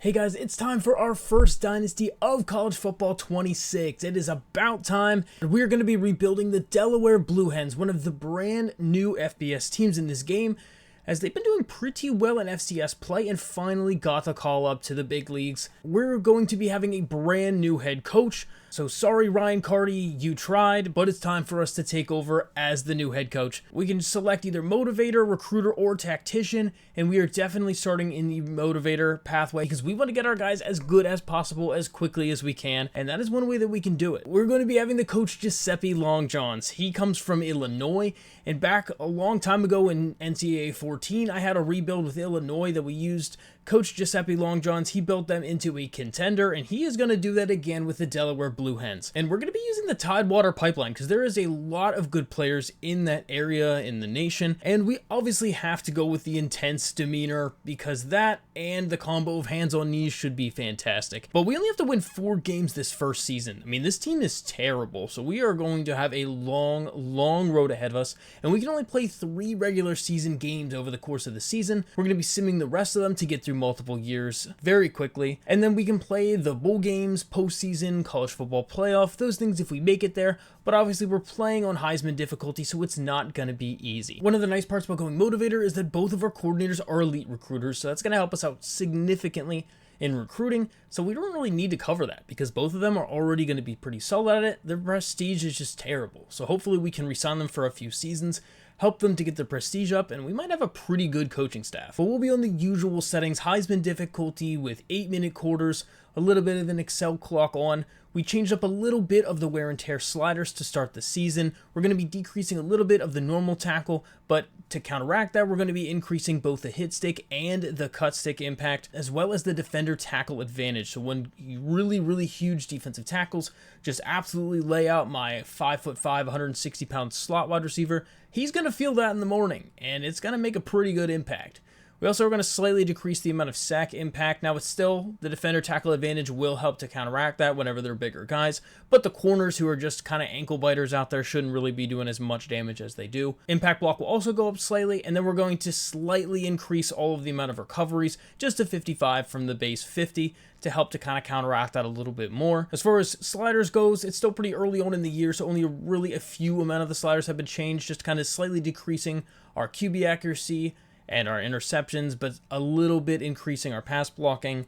Hey guys, it's time for our first dynasty of college football 26. It is about time. We're going to be rebuilding the Delaware Blue Hens, one of the brand new FBS teams in this game, as they've been doing pretty well in FCS play and finally got the call up to the big leagues. We're going to be having a brand new head coach. So sorry, Ryan Carty, you tried, but it's time for us to take over as the new head coach. We can select either motivator, recruiter, or tactician, and we are definitely starting in the motivator pathway because we want to get our guys as good as possible as quickly as we can, and that is one way that we can do it. We're going to be having the coach Giuseppe Longjohns. He comes from Illinois, and back a long time ago in NCAA 14, I had a rebuild with Illinois that we used. Coach Giuseppe Longjohns, he built them into a contender, and he is going to do that again with the Delaware Blue Hens. And we're going to be using the Tidewater pipeline because there is a lot of good players in that area in the nation, and we obviously have to go with the intense demeanor because that and the combo of hands on knees should be fantastic. But we only have to win 4 games this first season. I mean, this team is terrible, so we are going to have a long road ahead of us, and we can only play 3 regular season games over the course of the season. We're going to be simming the rest of them to get through multiple years very quickly, and then we can play the bowl games, postseason, college football playoff, those things if we make it there, but obviously we're playing on Heisman difficulty, so it's not going to be easy. One of the nice parts about going motivator is that both of our coordinators are elite recruiters, so that's going to help us out significantly in recruiting, so we don't really need to cover that because both of them are already going to be pretty solid at it. Their prestige is just terrible, so hopefully we can re-sign them for a few seasons, help them to get their prestige up, and we might have a pretty good coaching staff. But we'll be on the usual settings, Heisman difficulty with 8-minute quarters, a little bit of an Excel clock on. We changed up a little bit of the wear and tear sliders to start the season. We're going to be decreasing a little bit of the normal tackle, but to counteract that, we're going to be increasing both the hit stick and the cut stick impact, as well as the defender tackle advantage. So when really huge defensive tackles just absolutely lay out my 5'5", 160-pound slot wide receiver, he's going to feel that in the morning, and it's going to make a pretty good impact. We also are going to slightly decrease the amount of sack impact. Now, it's still the defender tackle advantage will help to counteract that whenever they're bigger guys, but the corners who are just kind of ankle biters out there shouldn't really be doing as much damage as they do. Impact block will also go up slightly, and then we're going to slightly increase all of the amount of recoveries just to 55 from the base 50 to help to kind of counteract that a little bit more. As far as sliders goes, it's still pretty early on in the year, so only really a few amount of the sliders have been changed, just kind of slightly decreasing our QB accuracy and our interceptions, but a little bit increasing our pass blocking.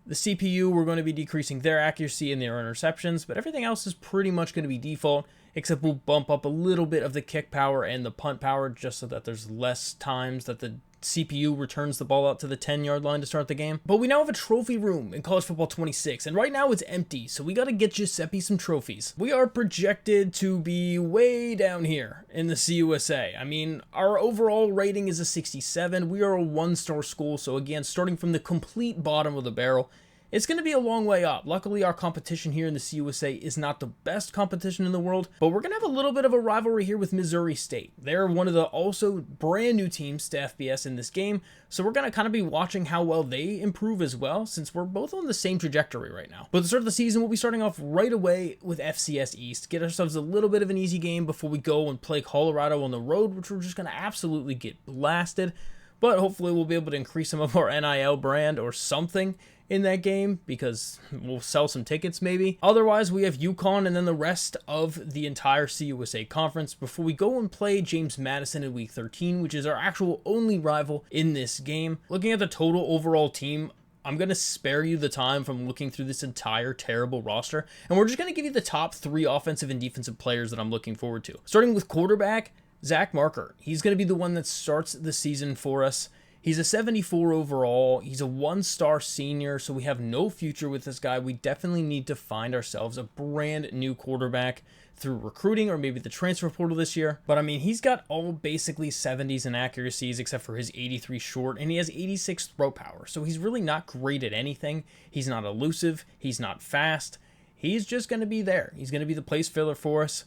The CPU, we're going to be decreasing their accuracy and their interceptions, but everything else is pretty much going to be default, except we'll bump up a little bit of the kick power and the punt power just so that there's less times that the CPU returns the ball out to the 10-yard line to start the game. But we now have a trophy room in college football 26, and right now it's empty, so we got to get Giuseppe some trophies. We are projected to be way down here in the CUSA. I mean, our overall rating is a 67. We are a 1-star school, so again, starting from the complete bottom of the barrel, it's going to be a long way up. Luckily, our competition here in the CUSA is not the best competition in the world, but we're going to have a little bit of a rivalry here with Missouri State. They're one of the also brand new teams to FBS in this game, so we're going to kind of be watching how well they improve as well, since we're both on the same trajectory right now. But at the start of the season, we'll be starting off right away with FCS East, get ourselves a little bit of an easy game before we go and play Colorado on the road, which we're just going to absolutely get blasted. But hopefully we'll be able to increase some of our NIL brand or something in that game because we'll sell some tickets maybe. Otherwise, we have UConn and then the rest of the entire CUSA conference before we go and play James Madison in week 13, which is our actual only rival in this game. Looking at the total overall team, I'm going to spare you the time from looking through this entire terrible roster, and we're just going to give you the top 3 offensive and defensive players that I'm looking forward to. Starting with quarterback, Zach Marker. He's going to be the one that starts the season for us. He's a 74 overall. He's a 1-star senior, so we have no future with this guy. We definitely need to find ourselves a brand new quarterback through recruiting or maybe the transfer portal this year. But I mean, he's got all basically 70s in accuracies except for his 83 short, and he has 86 throw power. So he's really not great at anything. He's not elusive. He's not fast. He's just going to be there. He's going to be the place filler for us,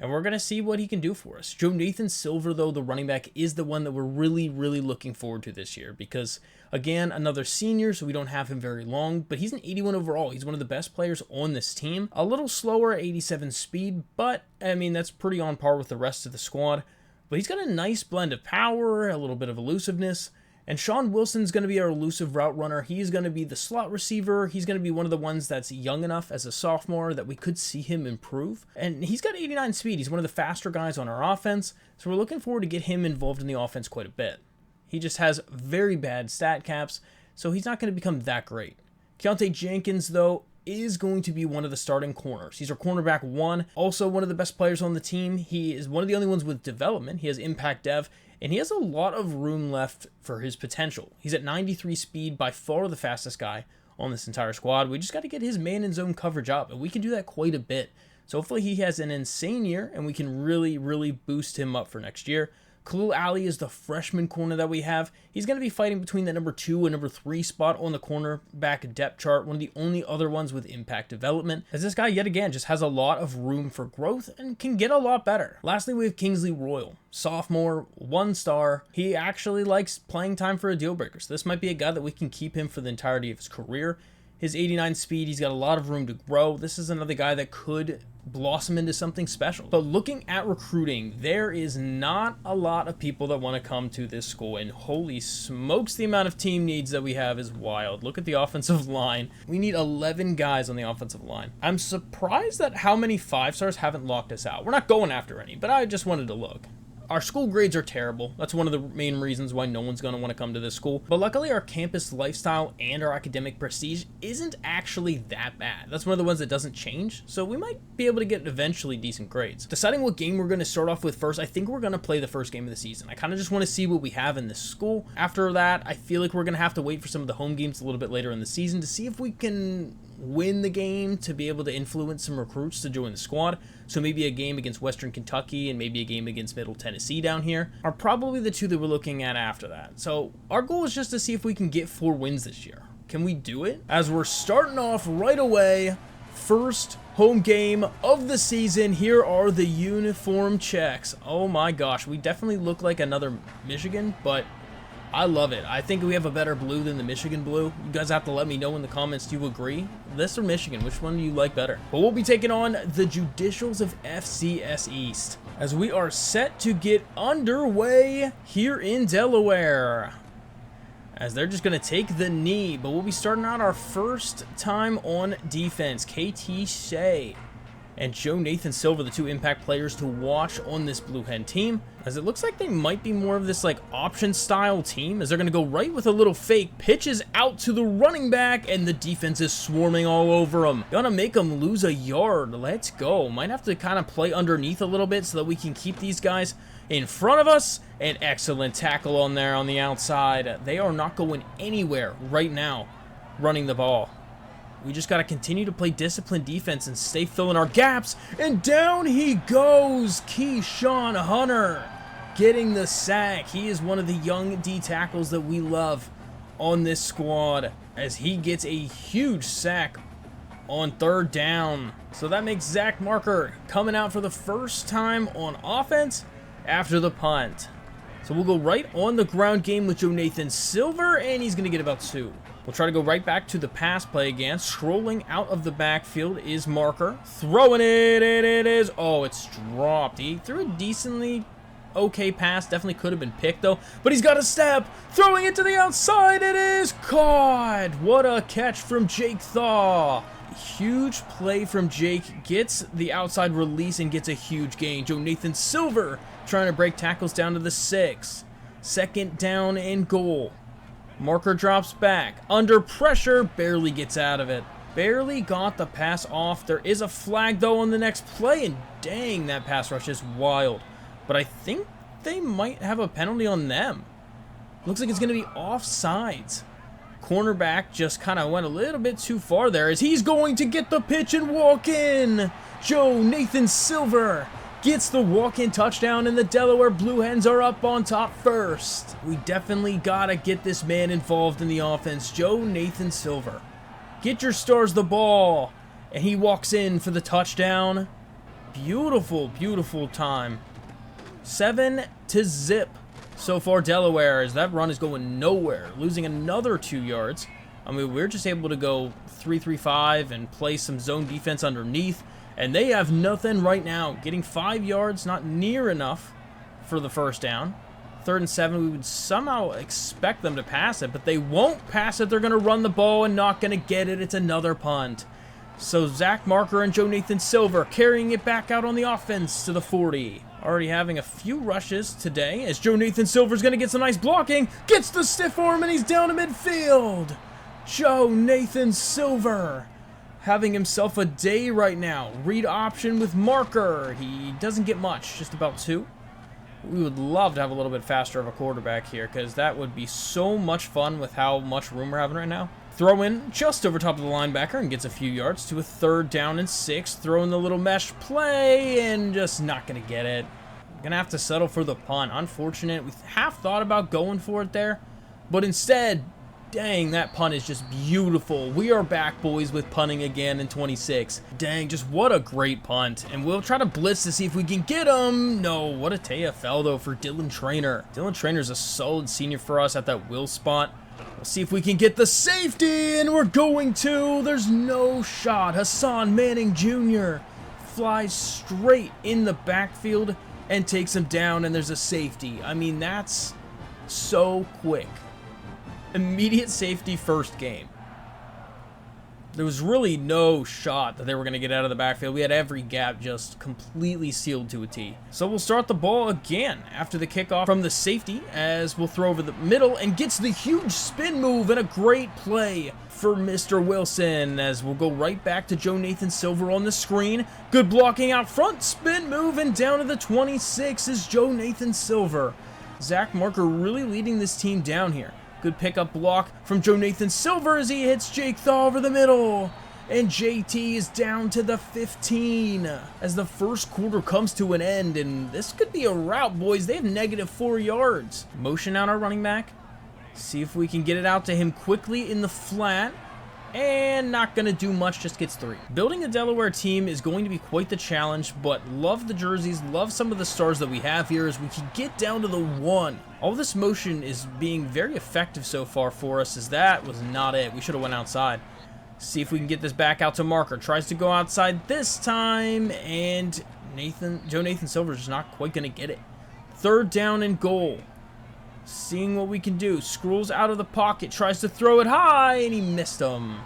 and we're going to see what he can do for us. Joe Nathan Silver, though, the running back, is the one that we're really looking forward to this year because, again, another senior, so we don't have him very long, but he's an 81 overall. He's one of the best players on this team. A little slower at 87 speed, but, I mean, that's pretty on par with the rest of the squad. But he's got a nice blend of power, a little bit of elusiveness, And Sean Wilson's going to be our elusive route runner. He's going to be the slot receiver. He's going to be one of the ones that's young enough as a sophomore that we could see him improve. And he's got 89 speed. He's one of the faster guys on our offense. So we're looking forward to get him involved in the offense quite a bit. He just has very bad stat caps, so he's not going to become that great. Keontae Jenkins, though, is going to be one of the starting corners. He's our cornerback 1, also one of the best players on the team. He is one of the only ones with development. He has impact dev, and he has a lot of room left for his potential. He's at 93 speed, by far the fastest guy on this entire squad. We just got to get his man and zone coverage up, and we can do that quite a bit. So hopefully he has an insane year, and we can really, really boost him up for next year. Khalil Ali is the freshman corner that we have. He's going to be fighting between the number 2 and number 3 spot on the cornerback depth chart, one of the only other ones with impact development, as this guy yet again just has a lot of room for growth and can get a lot better. Lastly, we have Kingsley Royal, sophomore, 1 star. He actually likes playing time for a deal breaker, so this might be a guy that we can keep him for the entirety of his career. His 89 speed, he's got a lot of room to grow. This is another guy that could blossom into something special. But looking at recruiting, there is not a lot of people that want to come to this school, and holy smokes, the amount of team needs that we have is wild. Look at the offensive line. We need 11 guys on the offensive line. I'm surprised at how many 5-stars haven't locked us out. We're not going after any, but I just wanted to look. Our school grades are terrible. That's one of the main reasons why no one's going to want to come to this school. But luckily, our campus lifestyle and our academic prestige isn't actually that bad. That's one of the ones that doesn't change, so we might be able to get eventually decent grades. Deciding what game we're going to start off with first, I think we're going to play the first game of the season. I kind of just want to see what we have in this school. After that, I feel like we're going to have to wait for some of the home games a little bit later in the season to see if we can win the game to be able to influence some recruits to join the squad. So maybe a game against Western Kentucky and maybe a game against Middle Tennessee down here are probably the 2 that we're looking at after that. So our goal is just to see if we can get 4 wins this year. Can we do it? As we're starting off right away, first home game of the season, here are the uniform checks. Oh my gosh, we definitely look like another Michigan, but I love it. I think we have a better blue than the Michigan blue. You guys have to let me know in the comments, do you agree? This or Michigan, which one do you like better? But we'll be taking on the Judicials of FCS East as we are set to get underway here in Delaware. As they're just going to take the knee, but we'll be starting out our first time on defense. KT Shea and Joe Nathan Silva, the 2 impact players to watch on this Blue Hen team, as it looks like they might be more of this like option style team, as they're going to go right with a little fake, pitches out to the running back, and the defense is swarming all over him. Gonna make him lose a yard. Let's go. Might have to kind of play underneath a little bit so that we can keep these guys in front of us. An excellent tackle on there on the outside. They are not going anywhere right now running the ball. We just got to continue to play disciplined defense and stay filling our gaps. And down he goes. Keyshawn Hunter getting the sack. He is one of the young D tackles that we love on this squad, as he gets a huge sack on 3rd down. So that makes Zach Marker coming out for the first time on offense after the punt. So we'll go right on the ground game with Joe Nathan Silver, and he's going to get about 2. We'll try to go right back to the pass play again. Scrolling out of the backfield is Marker. Throwing it, and it is... Oh, it's dropped. He threw a decently okay pass. Definitely could have been picked, though. But he's got a step. Throwing it to the outside. It is caught. What a catch from Jake Thaw. Huge play from Jake. Gets the outside release and gets a huge gain. Joe Nathan Silver trying to break tackles down to the 6. 2nd down and goal. Marker drops back. Under pressure, barely gets out of it. Barely got the pass off. There is a flag, though, on the next play, and dang, that pass rush is wild. But I think they might have a penalty on them. Looks like it's going to be offsides. Cornerback just kind of went a little bit too far there, as he's going to get the pitch and walk in. Joe Nathan Silver gets the walk-in touchdown, and the Delaware Blue Hens are up on top first. We definitely gotta get this man involved in the offense. Joe Nathan Silver, get your stars the ball, and he walks in for the touchdown. Beautiful, beautiful time. 7-0 so far, Delaware, as that run is going nowhere, losing another 2 yards. I mean, we're just able to go 3-3-5 and play some zone defense underneath. And they have nothing right now. Getting 5 yards, not near enough for the first down. 3rd and 7, we would somehow expect them to pass it, but they won't pass it. They're going to run the ball and not going to get it. It's another punt. So Zach Marker and Joe Nathan Silver carrying it back out on the offense to the 40. Already having a few rushes today as Joe Nathan Silver's going to get some nice blocking. Gets the stiff arm and he's down to midfield. Joe Nathan Silver having himself a day right now. Read option with Marker. He doesn't get much, just about 2. We would love to have a little bit faster of a quarterback here because that would be so much fun with how much room we're having right now. Throw in just over top of the linebacker and gets a few yards to a 3rd down and 6. Throw in the little mesh play and just not going to get it. Going to have to settle for the punt. Unfortunate. We half thought about going for it there, but instead, dang, that punt is just beautiful. We are back, boys, with punting again in 26. Dang, just what a great punt. And we'll try to blitz to see if we can get him. No, what a TFL, though, for Dylan Traynor. Dylan Traynor's a solid senior for us at that will spot. We'll see if we can get the safety, and we're going to. There's no shot. Hassan Manning Jr. flies straight in the backfield and takes him down, and there's a safety. I mean, that's so quick. Immediate safety first game. There was really no shot that they were going to get out of the backfield. We had every gap just completely sealed to a T. So we'll start the ball again after the kickoff from the safety as we'll throw over the middle and gets the huge spin move and a great play for Mr. Wilson as we'll go right back to Joe Nathan Silver on the screen. Good blocking out front, spin move, and down to the 26 is Joe Nathan Silver. Zach Marker really leading this team down here. Good pickup block from Joe Nathan Silver as he hits Jake Thaw over the middle. And JT is down to the 15 as the first quarter comes to an end. And this could be a rout, boys. They have -4 yards. Motion out our running back. See if we can get it out to him quickly in the flat. And not going to do much, just gets 3. Building a Delaware team is going to be quite the challenge, but love the jerseys, love some of the stars that we have here as we can get down to the 1. All this motion is being very effective so far for us, as that was not it. We should have went outside. See if we can get this back out to Marker. Tries to go outside this time, and Joe Nathan Silver is not quite going to get it. 3rd down and goal. Seeing what we can do. Scrolls out of the pocket. Tries to throw it high, and he missed him.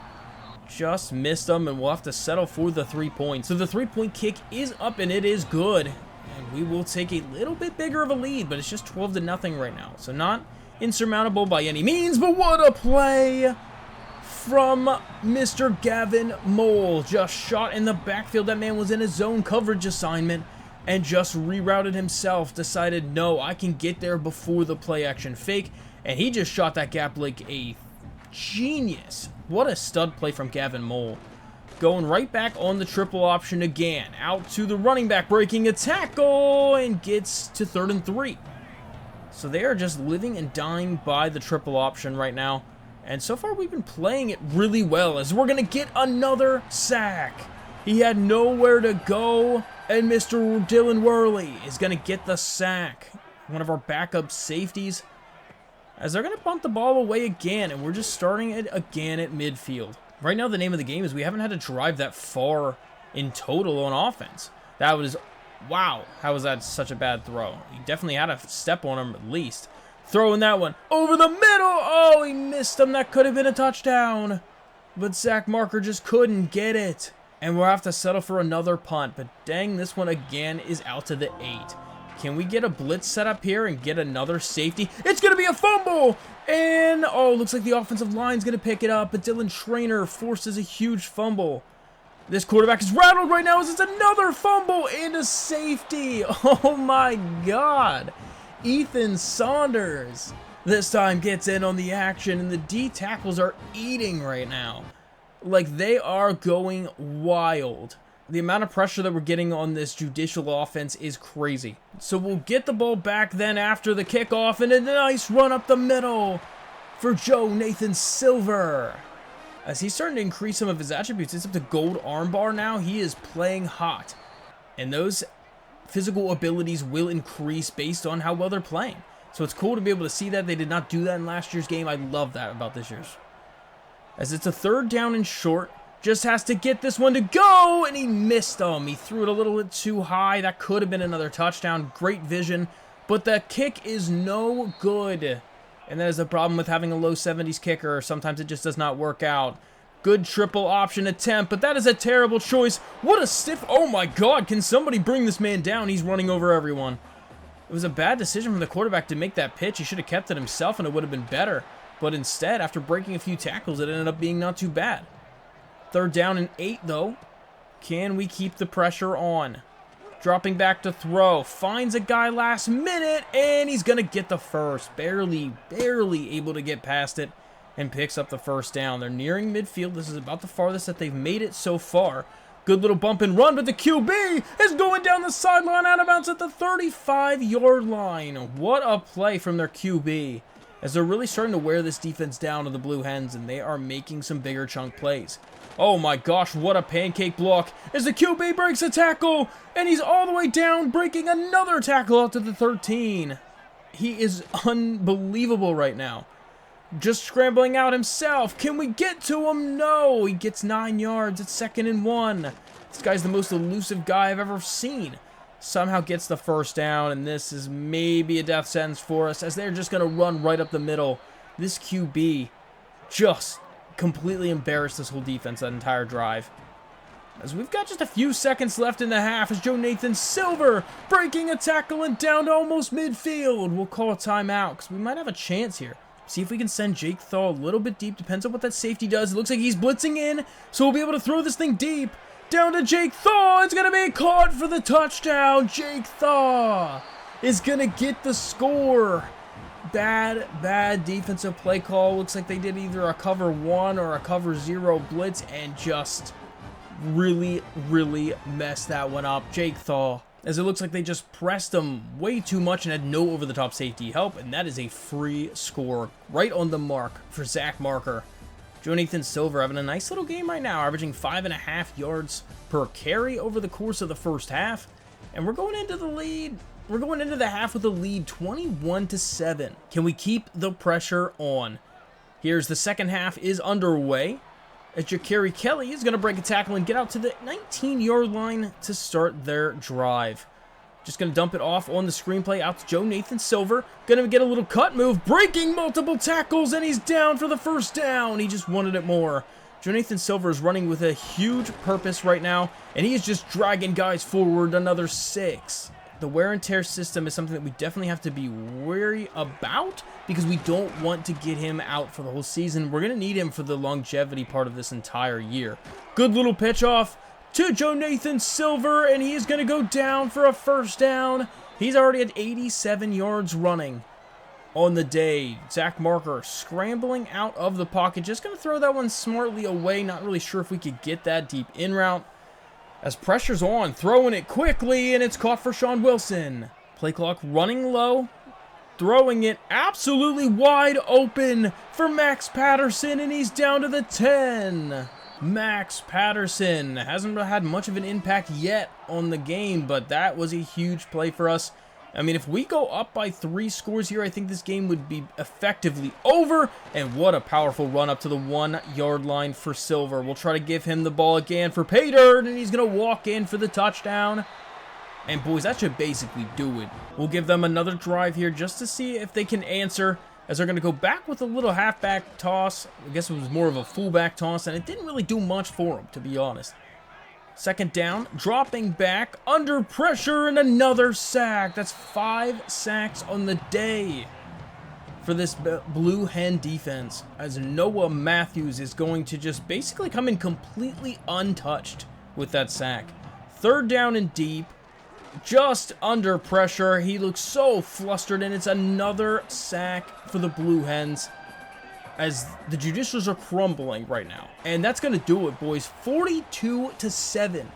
Just missed him, and we'll have to settle for the 3 points. So the 3-point kick is up, and it is good. And we will take a little bit bigger of a lead, but it's just 12-0 right now. So not insurmountable by any means, but what a play from Mr. Gavin Mole. Just shot in the backfield. That man was in his zone coverage assignment and just rerouted himself, decided, no, I can get there before the play action fake, and he just shot that gap like a genius. What a stud play from Gavin Mole. Going right back on the triple option again, out to the running back, breaking a tackle, and gets to 3rd and 3. So they are just living and dying by the triple option right now, and so far we've been playing it really well, as we're going to get another sack. He had nowhere to go, and Mr. Dylan Worley is going to get the sack. One of our backup safeties, as they're going to punt the ball away again, and we're just starting it again at midfield. Right now, the name of the game is we haven't had to drive that far in total on offense. That was, wow, how was that such a bad throw? He definitely had a step on him at least. Throwing that one over the middle. Oh, he missed him. That could have been a touchdown. But Zach Marker just couldn't get it. And we'll have to settle for another punt. But dang, this one again is out to the 8. Can we get a blitz set up here and get another safety? It's going to be a fumble! And, oh, looks like the offensive line's going to pick it up. But Dylan Traynor forces a huge fumble. This quarterback is rattled right now as it's another fumble and a safety. Oh, my God. Ethan Saunders this time gets in on the action. And the D tackles are eating right now. Like, they are going wild. The amount of pressure that we're getting on this judicial offense is crazy. So we'll get the ball back then after the kickoff, and a nice run up the middle for Joe Nathan Silver. As he's starting to increase some of his attributes, it's up to gold armbar now. He is playing hot. And those physical abilities will increase based on how well they're playing. So it's cool to be able to see that. They did not do that in last year's game. I love that about this year's. As it's a 3rd down and short. Just has to get this one to go, and he missed him. He threw it a little bit too high. That could have been another touchdown. Great vision but the kick is no good. And that is the problem with having a low 70s kicker. Sometimes it just does not work out. Good triple option attempt, but that is a terrible choice. What a stiff... Oh my god, can somebody bring this man down? He's running over everyone. It was a bad decision from the quarterback to make that pitch. He should have kept it himself and it would have been better. But instead, after breaking a few tackles, it ended up being not too bad. 3rd down and 8, though. Can we keep the pressure on? Dropping back to throw. Finds a guy last minute, and he's going to get the first. Barely able to get past it, and picks up the 1st down. They're nearing midfield. This is about the farthest that they've made it so far. Good little bump and run, but the QB is going down the sideline out of bounds at the 35-yard line. What a play from their QB, as they're really starting to wear this defense down to the Blue Hens, and they are making some bigger chunk plays. Oh my gosh, what a pancake block as the QB breaks a tackle, and he's all the way down, breaking another tackle out to the 13. He is unbelievable right now. Just scrambling out himself. Can we get to him? No. He gets 9 yards. It's 2nd and 1. This guy's the most elusive guy I've ever seen. Somehow gets the 1st down, and this is maybe a death sentence for us as they're just going to run right up the middle. This QB just completely embarrassed this whole defense that entire drive. As we've got just a few seconds left in the half as Jonathan Silver breaking a tackle and down to almost midfield. We'll call a timeout because we might have a chance here. See if we can send Jake Thaw a little bit deep. Depends on what that safety does. It looks like he's blitzing in, so we'll be able to throw this thing deep. Down to Jake Thaw. It's going to be caught for the touchdown. Jake Thaw is going to get the score. Bad defensive play call. Looks like they did either a cover 1 or a cover 0 blitz and just really messed that one up. Jake Thaw, as it looks like they just pressed him way too much and had no over-the-top safety help, and that is a free score right on the mark for Zach Marker. Jonathan Silver having a nice little game right now, averaging 5.5 yards per carry over the course of the 1st half, and we're going into the lead. We're going into the half with a lead 21-7. Can we keep the pressure on? Here's the 2nd half is underway. As Ja'Carry Kelly is going to break a tackle and get out to the 19-yard line to start their drive. Just going to dump it off on the screenplay out to Jonathan Silver. Going to get a little cut move, breaking multiple tackles, and he's down for the 1st down. He just wanted it more. Jonathan Silver is running with a huge purpose right now, and he is just dragging guys forward another 6. The wear and tear system is something that we definitely have to be wary about because we don't want to get him out for the whole season. We're going to need him for the longevity part of this entire year. Good little pitch off to Jonathan Silver, and he is going to go down for a 1st down. He's already at 87 yards running on the day. Zach Marker scrambling out of the pocket. Just going to throw that one smartly away. Not really sure if we could get that deep in route. As pressure's on, throwing it quickly, and it's caught for Sean Wilson. Play clock running low, throwing it absolutely wide open for Max Patterson, and he's down to the 10. Max Patterson hasn't had much of an impact yet on the game, but that was a huge play for us. I mean, if we go up by 3 scores here, I think this game would be effectively over. And what a powerful run up to the 1-yard line for Silver. We'll try to give him the ball again for Paydirt, and he's going to walk in for the touchdown. And boys, that should basically do it. We'll give them another drive here just to see if they can answer, as they're going to go back with a little halfback toss. I guess it was more of a fullback toss, and it didn't really do much for them, to be honest. 2nd down, dropping back, under pressure, and another sack. That's 5 sacks on the day for this Blue Hen defense, as Noah Matthews is going to just basically come in completely untouched with that sack. 3rd down and deep, just under pressure. He looks so flustered, and it's another sack for the Blue Hens, as the judicials are crumbling right now. And that's going to do it, boys. 42-7.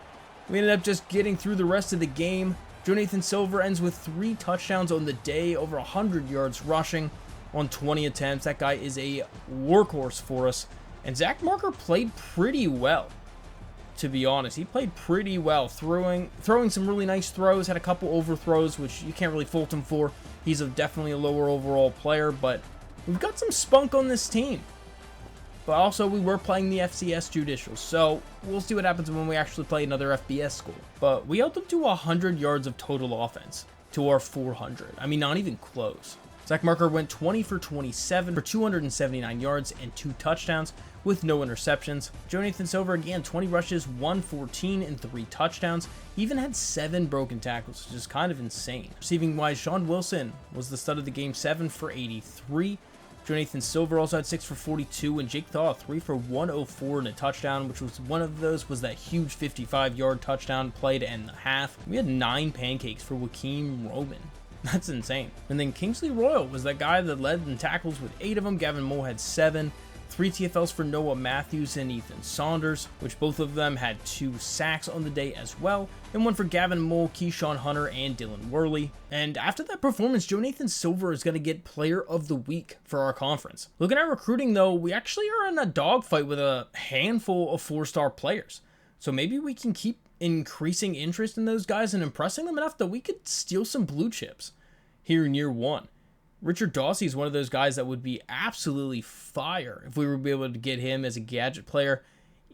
We ended up just getting through the rest of the game. Jonathan Silver ends with 3 touchdowns on the day, over 100 yards rushing on 20 attempts. That guy is a workhorse for us. And Zach Marker played pretty well, to be honest. He played pretty well, throwing some really nice throws, had a couple overthrows, which you can't really fault him for. He's definitely a lower overall player, but we've got some spunk on this team. But also, we were playing the FCS Judicials, so we'll see what happens when we actually play another FBS school. But we held them to 100 yards of total offense. to our 400. I mean, not even close. Zach Marker went 20 for 27 for 279 yards and 2 touchdowns with no interceptions. Jonathan Silver, again, 20 rushes, 114 and 3 touchdowns. He even had 7 broken tackles, which is kind of insane. Receiving-wise, Sean Wilson was the stud of the game, 7 for 83. Jonathan Silver also had 6 for 42, and Jake Thaw 3 for 104 and a touchdown, which was one of those was that huge 55-yard touchdown play to end the half. We had 9 pancakes for Joaquim Roman. That's insane. And then Kingsley Royal was that guy that led in tackles with 8 of them. Gavin Moore had 7. 3 TFLs for Noah Matthews and Ethan Saunders, which both of them had 2 sacks on the day as well, and 1 for Gavin Moore, Keyshawn Hunter, and Dylan Worley. And after that performance, Jonathan Silver is going to get Player of the Week for our conference. Looking at recruiting, though, we actually are in a dogfight with a handful of 4-star players. So maybe we can keep increasing interest in those guys and impressing them enough that we could steal some blue chips here in year 1. Richard Dawsey is one of those guys that would be absolutely fire if we were able to get him as a gadget player.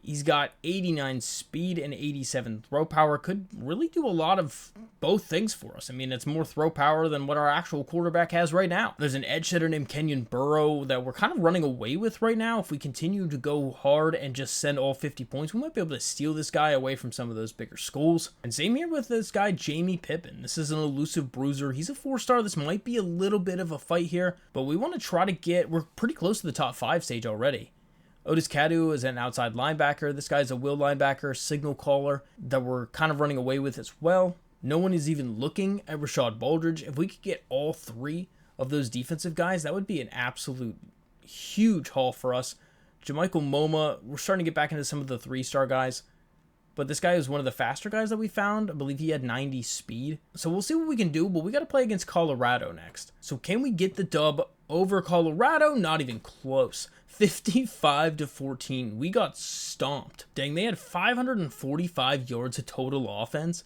He's got 89 speed and 87 throw power. Could really do a lot of both things for us. I mean, it's more throw power than what our actual quarterback has right now. There's an edge hitter named Kenyon Burrow that we're kind of running away with right now. If we continue to go hard and just send all 50 points, we might be able to steal this guy away from some of those bigger schools. And same here with this guy, Jamie Pippin. This is an elusive bruiser. He's a 4-star. This might be a little bit of a fight here, but we want to try to get, we're pretty close to the top 5 stage already. Otis Cadu is an outside linebacker. This guy's a will linebacker, signal caller that we're kind of running away with as well. No one is even looking at Rashad Baldridge. If we could get all 3 of those defensive guys, that would be an absolute huge haul for us. Jamichael Moma, we're starting to get back into some of the 3-star guys, but this guy is one of the faster guys that we found. I believe he had 90 speed. So we'll see what we can do, but we got to play against Colorado next. So can we get the dub over Colorado? Not even close. 55-14. We got stomped. Dang, they had 545 yards of total offense.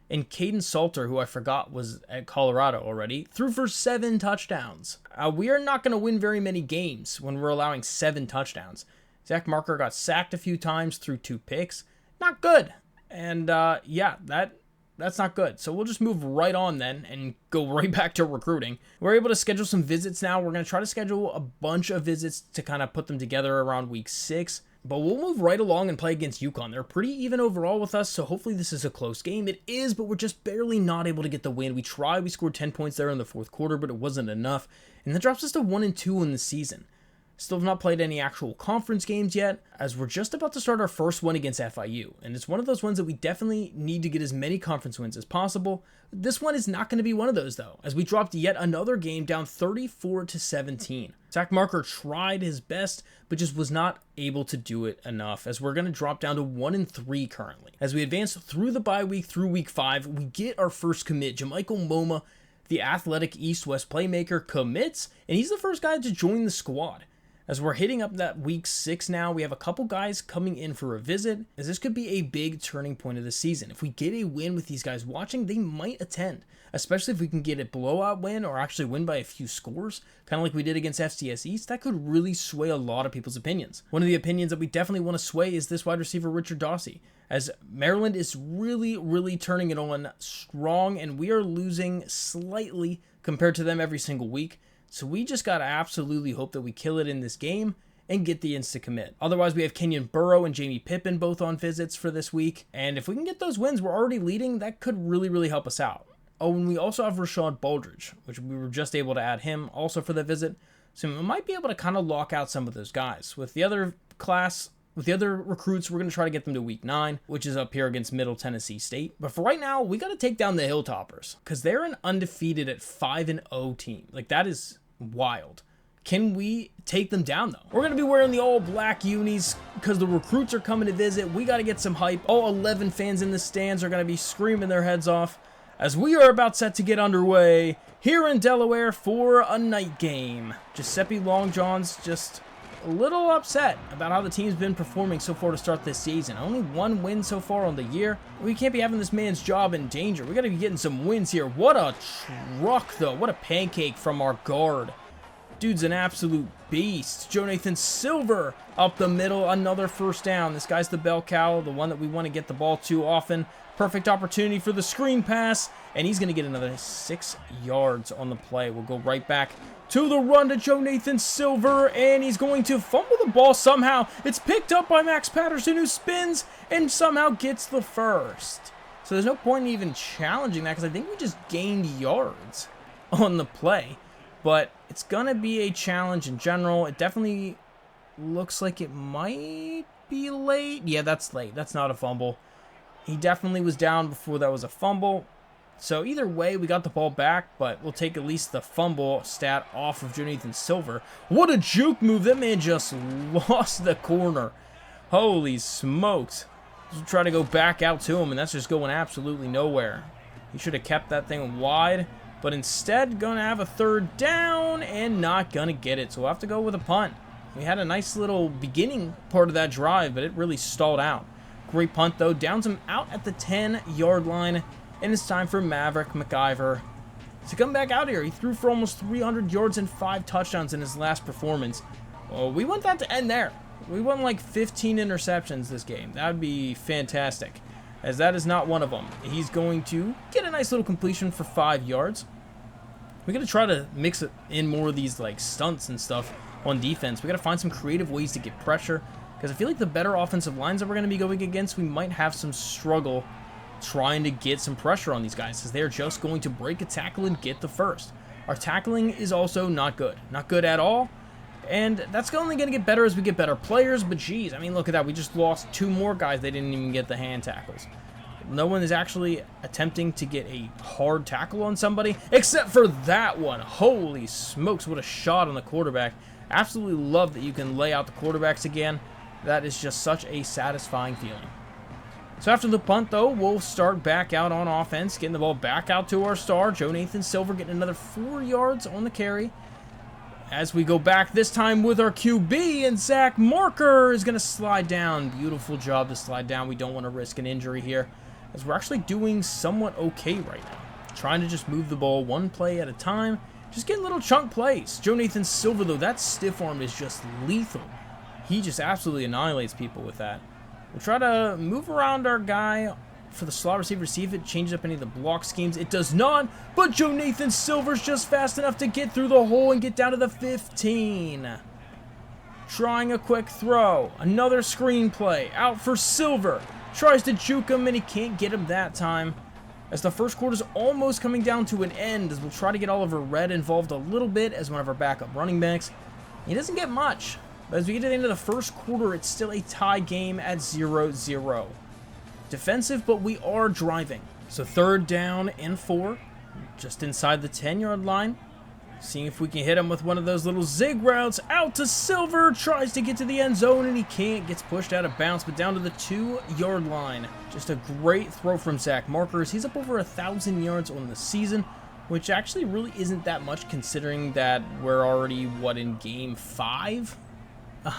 And Caden Salter, who I forgot was at Colorado already, threw for 7 touchdowns. We are not going to win very many games when we're allowing 7 touchdowns. Zach Marker got sacked a few times, threw 2 picks. Not good. And yeah, that's not good. So we'll just move right on then and go right back to recruiting. We're able to schedule some visits now. We're going to try to schedule a bunch of visits to kind of put them together around week 6. But we'll move right along and play against UConn. They're pretty even overall with us, so hopefully this is a close game. It is, but we're just barely not able to get the win. We tried. We scored 10 points there in the 4th quarter, but it wasn't enough. And that drops us to 1-2 in the season. Still have not played any actual conference games yet, as we're just about to start our first one against FIU, and it's one of those ones that we definitely need to get as many conference wins as possible. This one is not going to be one of those, though, as we dropped yet another game down 34-17. Zach Marker tried his best, but just was not able to do it enough, as we're going to drop down to 1-3 currently. As we advance through the bye week through week 5, we get our first commit. Jamichael Moma, the athletic East-West playmaker, commits, and he's the first guy to join the squad. As we're hitting up that week 6 now, we have a couple guys coming in for a visit, as this could be a big turning point of the season. If we get a win with these guys watching, they might attend, especially if we can get a blowout win or actually win by a few scores, kind of like we did against FCS East. That could really sway a lot of people's opinions. One of the opinions that we definitely want to sway is this wide receiver, Richard Dawsey, as Maryland is really turning it on strong, and we are losing slightly compared to them every single week. So we just got to absolutely hope that we kill it in this game and get the insta commit. Otherwise, we have Kenyon Burrow and Jamie Pippin both on visits for this week. And if we can get those wins, we're already leading. That could really help us out. Oh, and we also have Rashad Baldridge, which we were just able to add him also for the visit. So we might be able to kind of lock out some of those guys. With the other class, with the other recruits, we're going to try to get them to week 9, which is up here against Middle Tennessee State. But for right now, we got to take down the Hilltoppers because they're an undefeated at 5-0 team. Like, that is wild. Can we take them down, though? We're going to be wearing the all-black unis because the recruits are coming to visit. We got to get some hype. All 11 fans in the stands are going to be screaming their heads off as we are about set to get underway here in Delaware for a night game. Giuseppe Longjohn's just a little upset about how the team's been performing so far to start this season. Only 1 win so far on the year. We can't be having this man's job in danger. We got to be getting some wins here. What a truck, though. What a pancake from our guard. Dude's an absolute beast. Jonathan Silver up the middle, another first down. This guy's the bell cow, the one that we want to get the ball to often. Perfect opportunity for the screen pass, and he's going to get another 6 yards on the play. We'll go right back to the run to Jonathan Silver, and he's going to fumble the ball somehow. It's picked up by Max Patterson, who spins and somehow gets the first. So there's no point in even challenging that, because I think we just gained yards on the play. But it's going to be a challenge in general. It definitely looks like it might be late. Yeah, that's late. That's not a fumble. He definitely was down before that was a fumble. So either way, we got the ball back, but we'll take at least the fumble stat off of Jonathan Silver. What a juke move. That man just lost the corner. Holy smokes. Just try to go back out to him, and that's just going absolutely nowhere. He should have kept that thing wide, but instead going to have a third down and not going to get it. So we'll have to go with a punt. We had a nice little beginning part of that drive, but it really stalled out. Great punt, though. Downs him out at the 10-yard line. And it's time for Maverick McIver to come back out here. He threw for almost 300 yards and 5 touchdowns in his last performance. Well, we want that to end there. We want like 15 interceptions this game. That would be fantastic, as that is not one of them. He's going to get a nice little completion for 5 yards. We're going to try to mix it in more of these like stunts and stuff on defense. We got to find some creative ways to get pressure, because I feel like the better offensive lines that we're going to be going against, we might have some struggle trying to get some pressure on these guys, as they're just going to break a tackle and get the first. Our tackling is also not good. Not good at all. And that's only going to get better as we get better players. But geez, I mean, look at that. We just lost 2 more guys. They didn't even get the hand tackles. No one is actually attempting to get a hard tackle on somebody, except for that one. Holy smokes, what a shot on the quarterback. Absolutely love that you can lay out the quarterbacks again. That is just such a satisfying feeling. So after the punt, though, we'll start back out on offense, getting the ball back out to our star, Jonathan Silver, getting another 4 yards on the carry. As we go back this time with our QB, and Zach Marker is going to slide down. Beautiful job to slide down. We don't want to risk an injury here, as we're actually doing somewhat okay right now. Trying to just move the ball one play at a time, just getting little chunk plays. Jonathan Silver, though, that stiff arm is just lethal. He just absolutely annihilates people with that. We'll try to move around our guy for the slot receiver, see if it changes up any of the block schemes. It does not, but Jonathan Silver's just fast enough to get through the hole and get down to the 15. Trying a quick throw. Another screen play. Out for Silver. Tries to juke him, and he can't get him that time. As the first quarter is almost coming down to an end, as we'll try to get Oliver Red involved a little bit as one of our backup running backs. He doesn't get much. But as we get to the end of the first quarter, it's still a tie game at 0-0. Defensive, but we are driving. So 3rd down and 4, just inside the 10-yard line. Seeing if we can hit him with one of those little zig routes. Out to Silver, tries to get to the end zone, and he can't. Gets pushed out of bounds, but down to the 2-yard line. Just a great throw from Zach Markers. He's up over 1,000 yards on the season, which actually really isn't that much, considering that we're already, in game 5?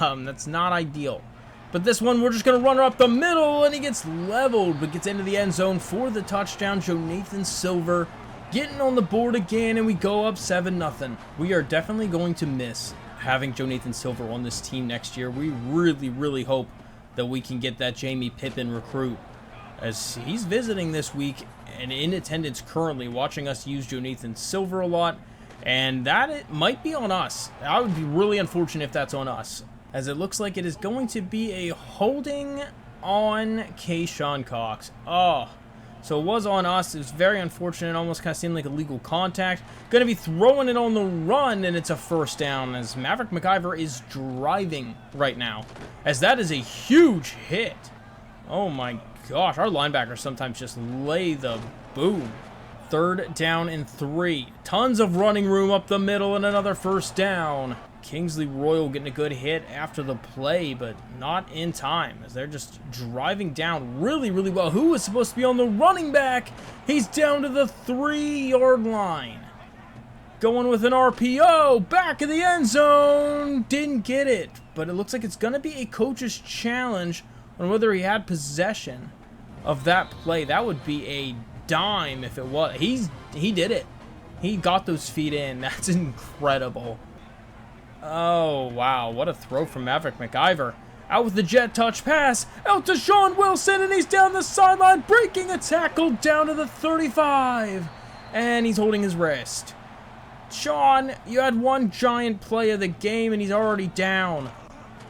That's not ideal. But this one, we're just going to run her up the middle, and he gets leveled, but gets into the end zone for the touchdown. Jonathan Silver getting on the board again, and we go up 7-0. We are definitely going to miss having Jonathan Silver on this team next year. We really, really hope that we can get that Jamie Pippen recruit, as he's visiting this week and in attendance currently, watching us use Jonathan Silver a lot, and that it might be on us. That would be really unfortunate if that's on us, as it looks like it is going to be a holding on Kayshawn Cox. Oh, so it was on us. It was very unfortunate. Almost kind of seemed like illegal contact. Going to be throwing it on the run, and it's a first down, as Maverick McIver is driving right now, as that is a huge hit. Oh my gosh, our linebackers sometimes just lay the boom. 3rd down and 3. Tons of running room up the middle, and another first down. Kingsley Royal getting a good hit after the play, but not in time, as they're just driving down really, really well. Who is supposed to be on the running back? He's down to the 3-yard line. Going with an RPO, back in the end zone. Didn't get it, but it looks like it's going to be a coach's challenge on whether he had possession of that play. That would be a dime if it was. He did it. He got those feet in. That's incredible. Oh, wow. What a throw from Maverick McIver. Out with the jet touch pass. Out to Sean Wilson, and he's down the sideline, breaking a tackle down to the 35. And he's holding his wrist. Sean, you had one giant play of the game, and he's already down.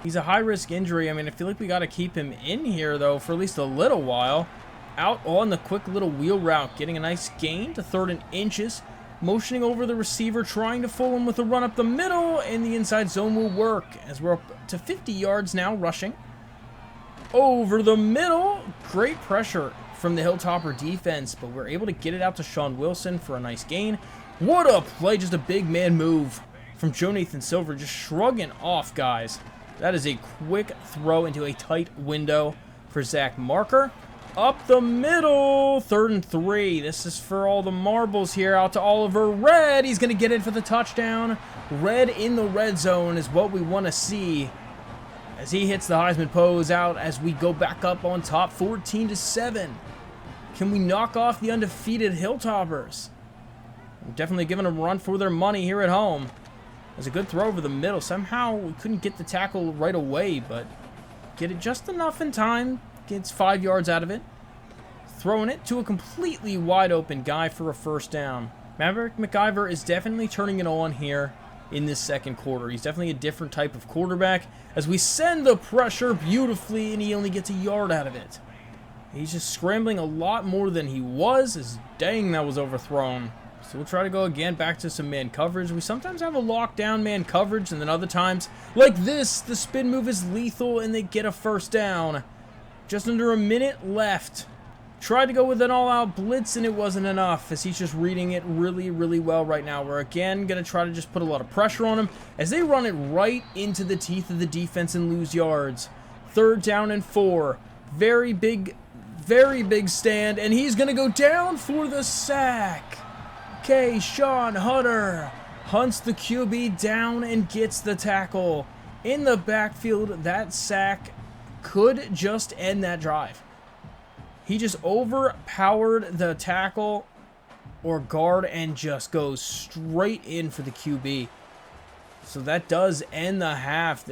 He's a high-risk injury. I mean, I feel like we got to keep him in here, though, for at least a little while. Out on the quick little wheel route, getting a nice gain to 3rd and inches. Motioning over the receiver, trying to fool him with a run up the middle, and the inside zone will work as we're up to 50 yards now rushing. Over the middle, great pressure from the Hilltopper defense, but we're able to get it out to Sean Wilson for a nice gain. What a play, just a big man move from Jonathan Silver, just shrugging off guys. That is a quick throw into a tight window for Zach Marker. Up the middle, 3rd and 3. This is for all the marbles here. Out to Oliver Red. He's going to get in for the touchdown. Red in the red zone is what we want to see as he hits the Heisman pose out as we go back up on top, 14-7. Can we knock off the undefeated Hilltoppers? We're definitely giving them a run for their money here at home. There's a good throw over the middle. Somehow we couldn't get the tackle right away, but get it just enough in time. Gets 5 yards out of it. Throwing it to a completely wide open guy for a first down. Maverick McIver is definitely turning it on here in this second quarter. He's definitely a different type of quarterback as we send the pressure beautifully, and he only gets a yard out of it. He's just scrambling a lot more than he was, as dang, that was overthrown. So we'll try to go again back to some man coverage. We sometimes have a lockdown man coverage, and then other times, like this, the spin move is lethal and they get a first down. Just under a minute left. Tried to go with an all-out blitz, and it wasn't enough, as he's just reading it really, really well right now. We're again going to try to just put a lot of pressure on him as they run it right into the teeth of the defense and lose yards. 3rd down and 4. Very big stand, and he's going to go down for the sack. Okay, Sean Hutter hunts the QB down and gets the tackle. In the backfield, that sack could just end that drive. He just overpowered the tackle or guard and just goes straight in for the QB. So that does end the half.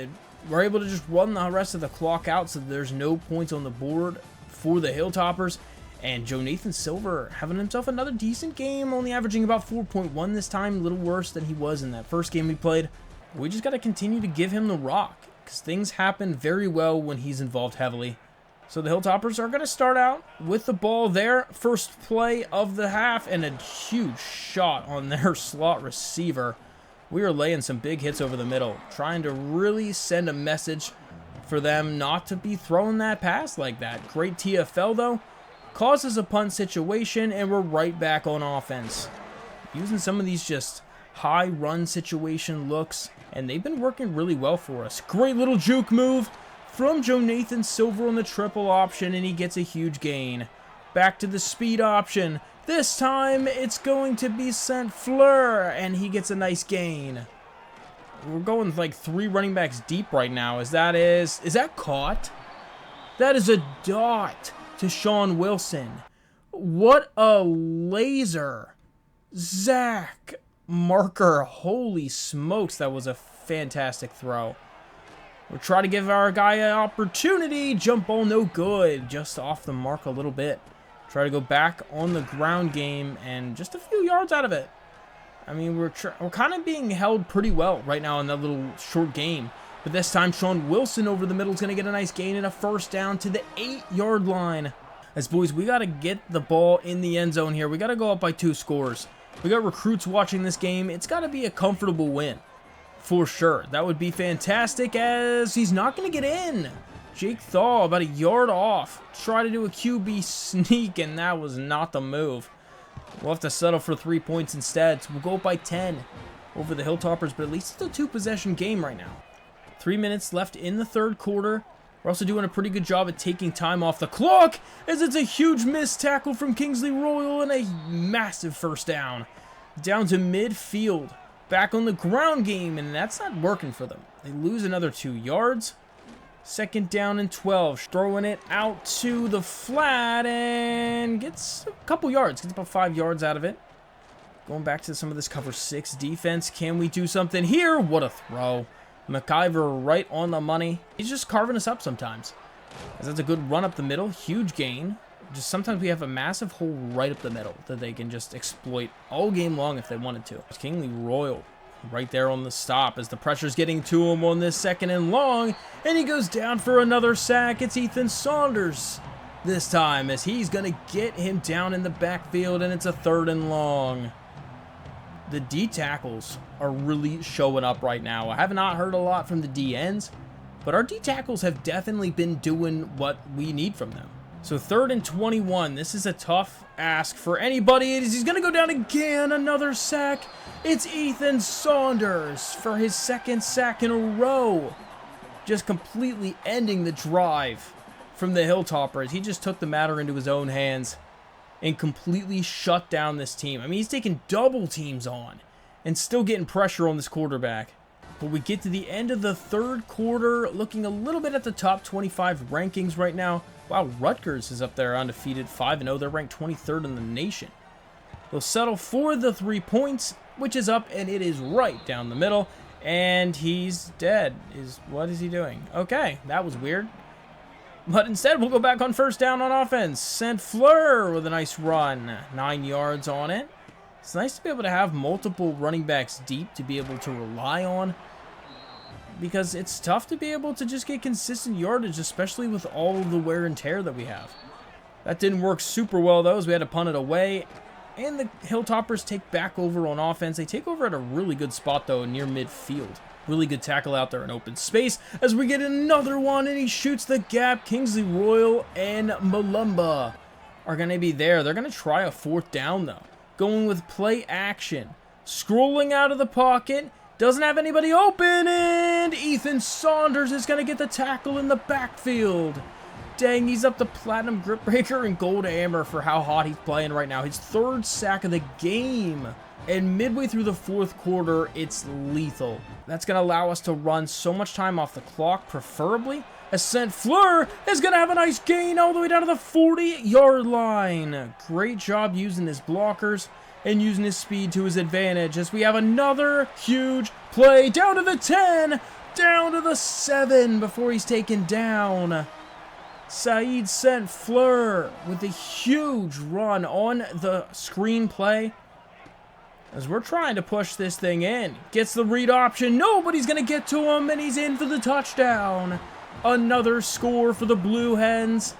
We're able to just run the rest of the clock out so there's no points on the board for the Hilltoppers. And Jonathan Silver having himself another decent game, only averaging about 4.1 this time, a little worse than he was in that first game we played. We just got to continue to give him the rock, because things happen very well when he's involved heavily. So the Hilltoppers are going to start out with the ball there. First play of the half, and a huge shot on their slot receiver. We are laying some big hits over the middle, trying to really send a message for them not to be throwing that pass like that. Great TFL, though. Causes a punt situation, and we're right back on offense. Using some of these just high run situation looks, and they've been working really well for us. Great little juke move from Jonathan Silver on the triple option, and he gets a huge gain. Back to the speed option. This time, it's going to be St. Fleur, and he gets a nice gain. We're going like 3 running backs deep right now. Is that caught? That is a dot to Sean Wilson. What a laser. Zach Marker. Holy smokes, that was a fantastic throw. We're trying to give our guy an opportunity. Jump ball, no good. Just off the mark a little bit. Try to go back on the ground game and just a few yards out of it. I mean, we're kind of being held pretty well right now in that little short game. But this time, Sean Wilson over the middle is going to get a nice gain and a first down to the 8-yard line. As boys, we got to get the ball in the end zone here. We got to go up by 2 scores. We got recruits watching this game. It's got to be a comfortable win. For sure. That would be fantastic, as he's not going to get in. Jake Thaw about a yard off. Try to do a QB sneak, and that was not the move. We'll have to settle for 3 points instead. So we'll go up by 10 over the Hilltoppers, but at least it's a 2-possession game right now. 3 minutes left in the third quarter. We're also doing a pretty good job at taking time off the clock, as it's a huge missed tackle from Kingsley Royal and a massive first down. Down to midfield. Back on the ground game, and that's not working for them. They lose another 2 yards. 2nd down and 12. Throwing it out to the flat and gets a couple yards. Gets about 5 yards out of it. Going back to some of this cover 6 defense. Can we do something here? What a throw. McIver right on the money. He's just carving us up sometimes. That's a good run up the middle. Huge gain. Just sometimes we have a massive hole right up the middle that they can just exploit all game long if they wanted to. Kingsley Royal right there on the stop as the pressure's getting to him on this 2nd and long. And he goes down for another sack. It's Ethan Saunders this time as he's going to get him down in the backfield, and it's a 3rd and long. The D tackles are really showing up right now. I have not heard a lot from the D ends, but our D tackles have definitely been doing what we need from them. So 3rd and 21. This is a tough ask for anybody. He's going to go down again. Another sack. It's Ethan Saunders for his 2nd sack in a row. Just completely ending the drive from the Hilltoppers. He just took the matter into his own hands and completely shut down this team. I mean, he's taking double teams on and still getting pressure on this quarterback. But we get to the end of the 3rd quarter, looking a little bit at the top 25 rankings right now. Wow, Rutgers is up there undefeated, 5-0. They're ranked 23rd in the nation. They'll settle for the 3 points, which is up, and it is right down the middle. And he's dead. What is he doing? Okay, that was weird. But instead, we'll go back on 1st down on offense. Saint Fleur with a nice run. 9 yards on it. It's nice to be able to have multiple running backs deep to be able to rely on, because it's tough to be able to just get consistent yardage, especially with all of the wear and tear that we have. That didn't work super well, though, as we had to punt it away. And the Hilltoppers take back over on offense. They take over at a really good spot, though, near midfield. Really good tackle out there in open space as we get another one, and he shoots the gap. Kingsley Royal and Malumba are going to be there. They're going to try a 4th down, though. Going with play action. Scrolling out of the pocket. Doesn't have anybody open, and Ethan Saunders is going to get the tackle in the backfield. Dang, he's up to Platinum Grip Breaker and Gold Hammer for how hot he's playing right now. His 3rd sack of the game. And midway through the 4th quarter, it's lethal. That's going to allow us to run so much time off the clock, preferably, as Saint Fleur is going to have a nice gain all the way down to the 40-yard line. Great job using his blockers and using his speed to his advantage as we have another huge play down to the 10, down to the 7 before he's taken down. Saeed Saint Fleur with a huge run on the screen play as we're trying to push this thing in. Gets the read option. Nobody's going to get to him, and he's in for the touchdown. Another score for the Blue Hens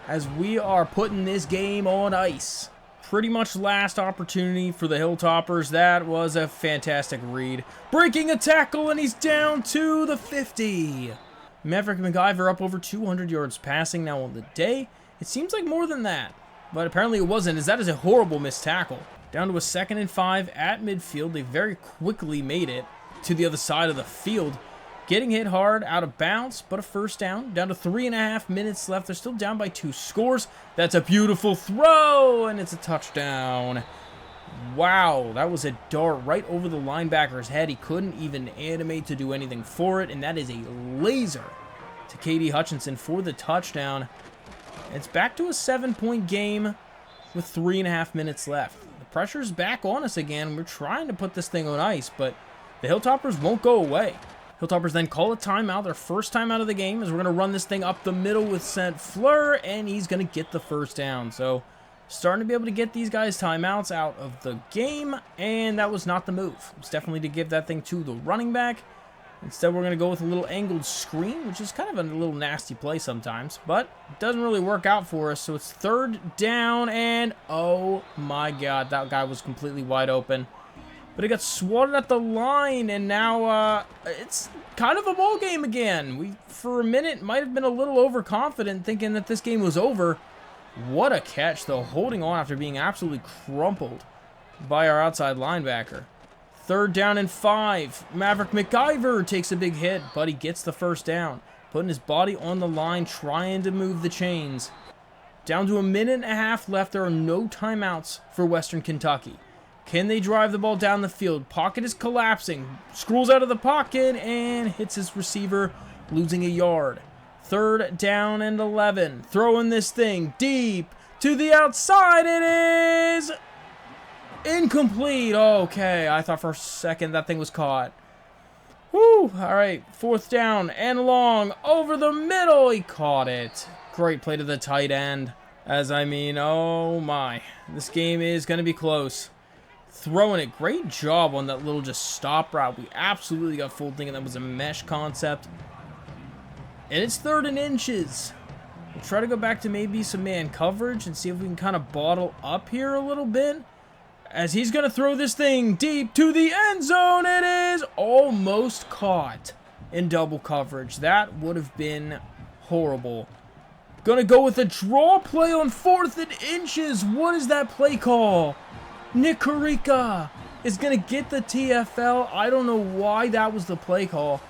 as we are putting this game on ice. Pretty much last opportunity for the Hilltoppers. That was a fantastic read. Breaking a tackle, and he's down to the 50. Maverick McIver up over 200 yards passing now on the day. It seems like more than that, but apparently it wasn't, as that is a horrible missed tackle. Down to a 2nd and 5 at midfield. They very quickly made it to the other side of the field. Getting hit hard, out of bounds, but a 1st down. Down to 3.5 minutes left. They're still down by 2 scores. That's a beautiful throw, and it's a touchdown. Wow, that was a dart right over the linebacker's head. He couldn't even animate to do anything for it, and that is a laser to Katie Hutchinson for the touchdown. It's back to a 7-point game with 3.5 minutes left. The pressure's back on us again. We're trying to put this thing on ice, but the Hilltoppers won't go away. Hilltoppers then call a timeout, their 1st time out of the game, as we're going to run this thing up the middle with Saint Fleur, and he's going to get the 1st down. So starting to be able to get these guys timeouts out of the game, and that was not the move. It's definitely to give that thing to the running back. Instead, we're going to go with a little angled screen, which is kind of a little nasty play sometimes, but it doesn't really work out for us. So it's 3rd down, and oh my God, that guy was completely wide open. But he got swatted at the line, and now it's kind of a ball game again. We, for a minute, might have been a little overconfident, thinking that this game was over. What a catch, though, holding on after being absolutely crumpled by our outside linebacker. 3rd down and 5. Maverick McIver takes a big hit, but he gets the 1st down. Putting his body on the line, trying to move the chains. Down to a 1.5 minutes left. There are no timeouts for Western Kentucky. Can they drive the ball down the field? Pocket is collapsing. Scrolls out of the pocket and hits his receiver, losing a yard. 3rd down and 11. Throwing this thing deep to the outside. It is Incomplete. Okay, I thought for a second that thing was caught. Woo! All right, 4th down and long over the middle. He caught it. Great play to the tight end. Oh my. This game is going to be close. Throwing it. Great job on that little just stop route. We absolutely got fooled thinking that was a mesh concept. And it's 3rd and inches. We'll try to go back to maybe some man coverage and see if we can kind of bottle up here a little bit. As he's going to throw this thing deep to the end zone. It is almost caught in double coverage. That would have been horrible. Going to go with a draw play on 4th and inches. What is that play call? Nick Carica is going to get the TFL. I don't know why that was the play call,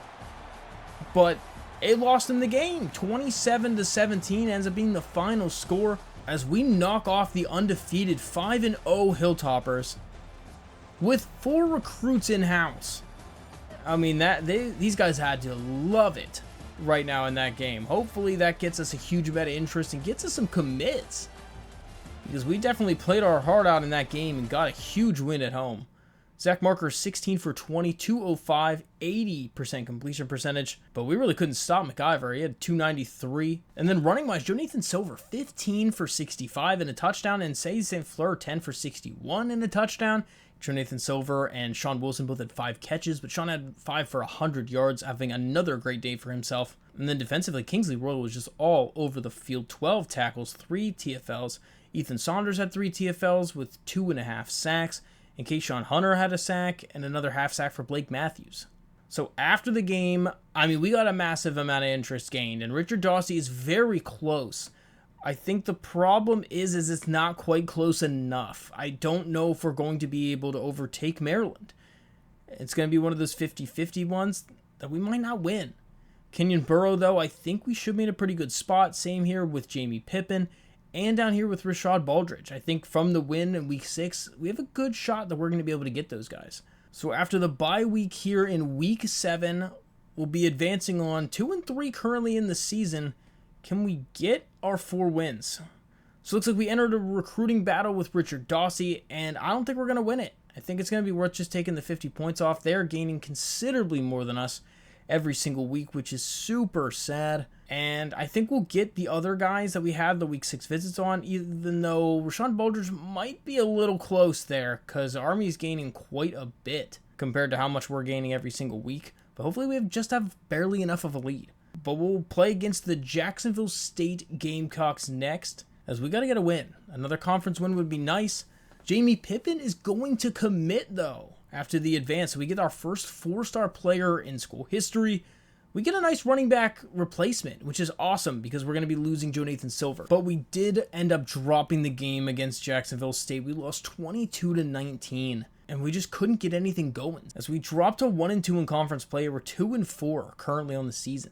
but it lost him the game. 27-17 ends up being the final score as we knock off the undefeated 5-0 Hilltoppers with 4 recruits in-house. I mean, these guys had to love it right now in that game. Hopefully that gets us a huge amount of interest and gets us some commits, because we definitely played our heart out in that game and got a huge win at home. Zach Marker 16 for 20, 205, 80% completion percentage, but we really couldn't stop McIver. He had 293. And then running wise, Jonathan Silver 15 for 65 and a touchdown, and Say St. Fleur 10 for 61 and a touchdown. Jonathan Silver and Sean Wilson both had 5 catches, but Sean had 5 for 100 yards, having another great day for himself. And then defensively, Kingsley Royal was just all over the field. 12 tackles, 3 TFLs. Ethan Saunders had 3 TFLs with 2.5 sacks. And Kayshawn Hunter had a sack and another half sack for Blake Matthews. So after the game, I mean, we got a massive amount of interest gained, and Richard Dawsey is very close. I think the problem is it's not quite close enough. I don't know if we're going to be able to overtake Maryland. It's going to be one of those 50-50 ones that we might not win. Kenyon Burrow, though, I think we should be in a pretty good spot. Same here with Jamie Pippen and down here with Rashad Baldridge. I think from the win in Week 6, we have a good shot that we're going to be able to get those guys. So after the bye week here in Week 7, we'll be advancing on 2-3 currently in the season. Can we get our 4 wins? So it looks like we entered a recruiting battle with Richard Dawsey, and I don't think we're going to win it. I think it's going to be worth just taking the 50 points off. They're gaining considerably more than us every single week, which is super sad. And I think we'll get the other guys that we had the Week 6 visits on, even though Rashad Baldridge might be a little close there, because Army's gaining quite a bit compared to how much we're gaining every single week. But hopefully we just have barely enough of a lead. But we'll play against the Jacksonville State Gamecocks next, as we got to get a win. Another conference win would be nice. Jamie Pippen is going to commit, though, after the advance. So we get our first 4-star player in school history. We get a nice running back replacement, which is awesome because we're going to be losing Jonathan Silver. But we did end up dropping the game against Jacksonville State. We lost 22-19, and we just couldn't get anything going. As we dropped to 1-2 in conference play, we're 2-4 currently on the season.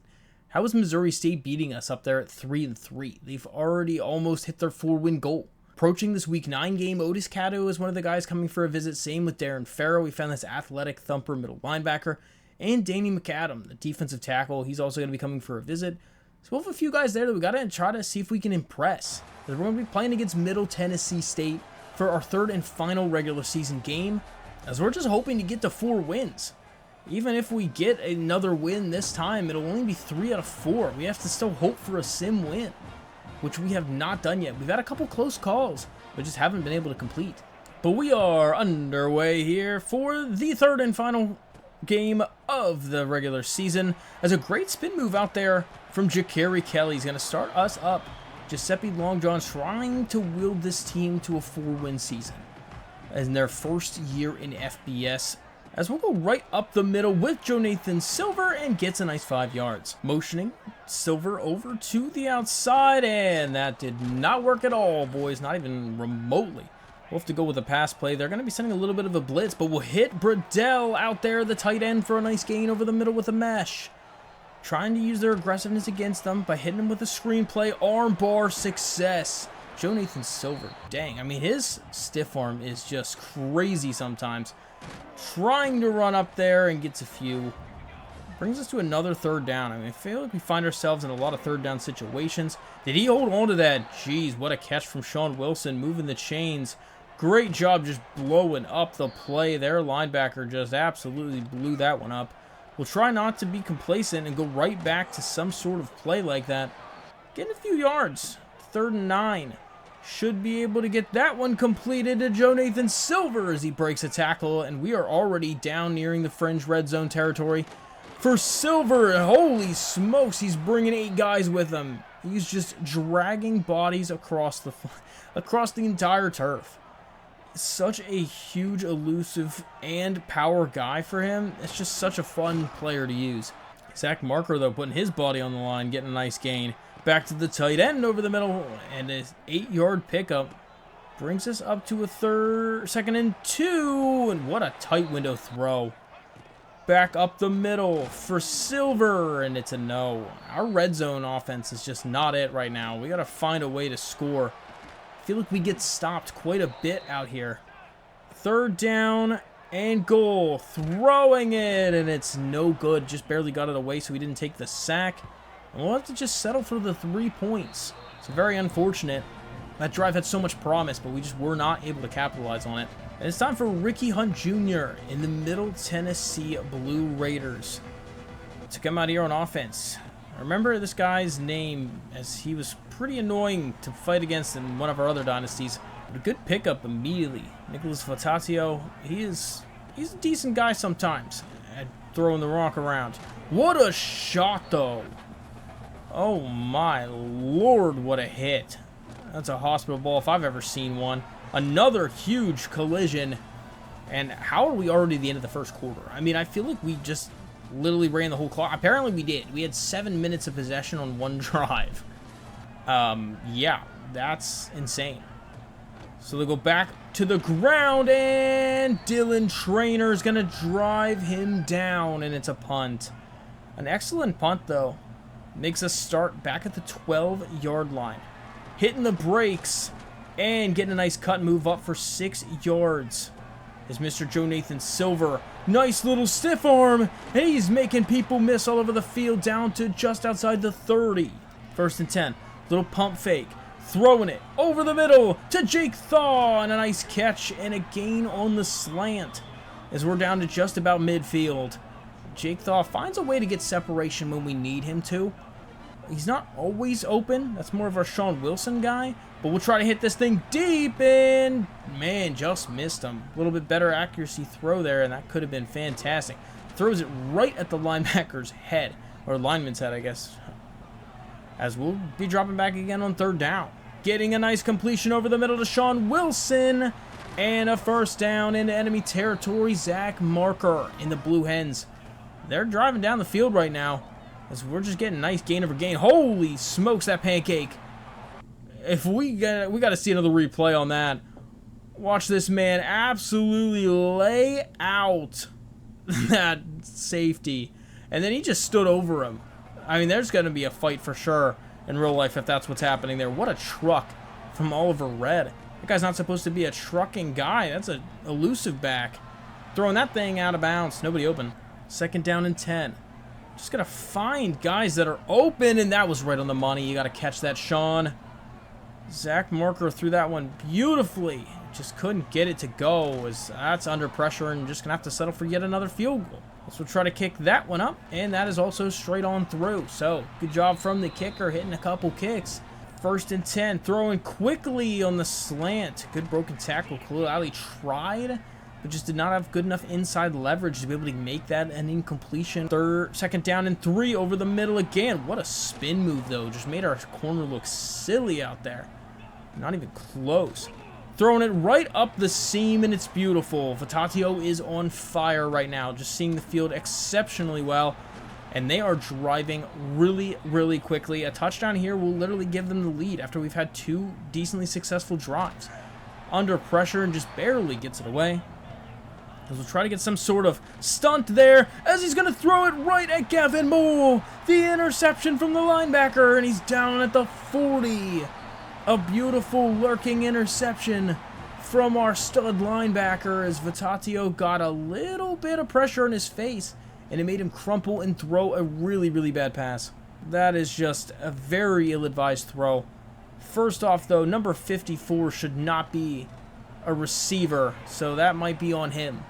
How is Missouri State beating us up there at 3-3? They've already almost hit their 4-win goal. Approaching this Week 9 game, Otis Cato is one of the guys coming for a visit. Same with Darren Farrow. We found this athletic thumper middle linebacker. And Danny McAdam, the defensive tackle. He's also going to be coming for a visit. So we'll have a few guys there that we got to try to see if we can impress. We're going to be playing against Middle Tennessee State for our 3rd and final regular season game, as we're just hoping to get to 4 wins. Even if we get another win this time, it'll only be 3 out of 4. We have to still hope for a sim win, which we have not done yet. We've had a couple close calls, but just haven't been able to complete. But we are underway here for the 3rd and final game of the regular season, as a great spin move out there from Ja'Carry Kelly is going to start us up. Giuseppe Longjohn trying to wield this team to a 4-win season in their first year in FBS, as we'll go right up the middle with Jonathan Silver and gets a nice 5 yards. Motioning Silver over to the outside, and that did not work at all, boys, not even remotely. We'll have to go with a pass play. They're going to be sending a little bit of a blitz, but we'll hit Bradell out there, the tight end, for a nice gain over the middle with a mesh. Trying to use their aggressiveness against them by hitting him with a screen play. Arm bar success. Jonathan Silver, dang. I mean, his stiff arm is just crazy sometimes. Trying to run up there and gets a few. Brings us to another 3rd down. I mean, I feel like we find ourselves in a lot of 3rd down situations. Did he hold on to that? Jeez, what a catch from Sean Wilson, moving the chains. Great job just blowing up the play there. Linebacker just absolutely blew that one up. We'll try not to be complacent and go right back to some sort of play like that. Getting a few yards. 3rd and 9. Should be able to get that one completed to Jonathan Silver as he breaks a tackle, and we are already down nearing the fringe red zone territory. For Silver, holy smokes, he's bringing 8 guys with him. He's just dragging bodies across the entire turf. Such a huge, elusive, and power guy for him. It's just such a fun player to use. Zach Marker, though, putting his body on the line, getting a nice gain. Back to the tight end over the middle, and an 8-yard pickup brings us up to a 2nd and 2, and what a tight window throw. Back up the middle for Silver, and it's a no. Our red zone offense is just not it right now. We got to find a way to score. I feel like we get stopped quite a bit out here. 3rd down and goal. Throwing it, and it's no good. Just barely got it away, so we didn't take the sack. And we'll have to just settle for the 3 points. It's very unfortunate. That drive had so much promise, but we just were not able to capitalize on it. And it's time for Ricky Hunt Jr. in the Middle Tennessee Blue Raiders to come out here on offense. I remember this guy's name, as he was pretty annoying to fight against in one of our other dynasties. But a good pickup immediately. Nicholas Vatatio, he's a decent guy sometimes at throwing the rock around. What a shot, though. Oh my lord, what a hit. That's a hospital ball if I've ever seen one. Another huge collision. And how are we already at the end of the first quarter? I mean, I feel like we just literally ran the whole clock. Apparently we did. We had 7 minutes of possession on one drive. Yeah, that's insane. So they go back to the ground, and Dylan Trainor's going to drive him down, and it's a punt. An excellent punt, though. Makes us start back at the 12-yard line. Hitting the brakes and getting a nice cut move up for 6 yards. Is Mr. Jonathan Silver. Nice little stiff arm, and he's making people miss all over the field down to just outside the 30. 1st and 10. Little pump fake. Throwing it over the middle to Jake Thaw, and a nice catch and a gain on the slant as we're down to just about midfield. Jake Thaw finds a way to get separation when we need him to. He's not always open. That's more of our Sean Wilson guy. But we'll try to hit this thing deep, and man, just missed him. A little bit better accuracy throw there, and that could have been fantastic. Throws it right at the linebacker's head, or lineman's head, I guess. As we'll be dropping back again on 3rd down. Getting a nice completion over the middle to Sean Wilson. And a 1st down into enemy territory. Zach Marker in the Blue Hens. They're driving down the field right now, as we're just getting a nice gain over gain. Holy smokes, that pancake. If we got to see another replay on that. Watch this man absolutely lay out that safety. And then he just stood over him. I mean, there's going to be a fight for sure in real life if that's what's happening there. What a truck from Oliver Red. That guy's not supposed to be a trucking guy. That's an elusive back. Throwing that thing out of bounds. Nobody open. 2nd down and 10. Just got to find guys that are open, and that was right on the money. You got to catch that, Sean. Zach Marker threw that one beautifully. Just couldn't get it to go, as that's under pressure and just going to have to settle for yet another field goal. So we'll try to kick that one up, and that is also straight on through. So good job from the kicker, hitting a couple kicks. 1st and 10, throwing quickly on the slant. Good broken tackle. Khalil Ali tried, but just did not have good enough inside leverage to be able to make that an incompletion. 2nd down and 3 over the middle again. What a spin move, though. Just made our corner look silly out there. Not even close. Throwing it right up the seam, and it's beautiful. Vatatio is on fire right now, just seeing the field exceptionally well. And they are driving really, really quickly. A touchdown here will literally give them the lead after we've had 2 decently successful drives. Under pressure and just barely gets it away. As we'll try to get some sort of stunt there, as he's going to throw it right at Gavin Moore. The interception from the linebacker, and he's down at the 40. A beautiful lurking interception from our stud linebacker, as Vatatio got a little bit of pressure on his face, and it made him crumple and throw a really, really bad pass. That is just a very ill-advised throw. First off, though, number 54 should not be a receiver, so that might be on him,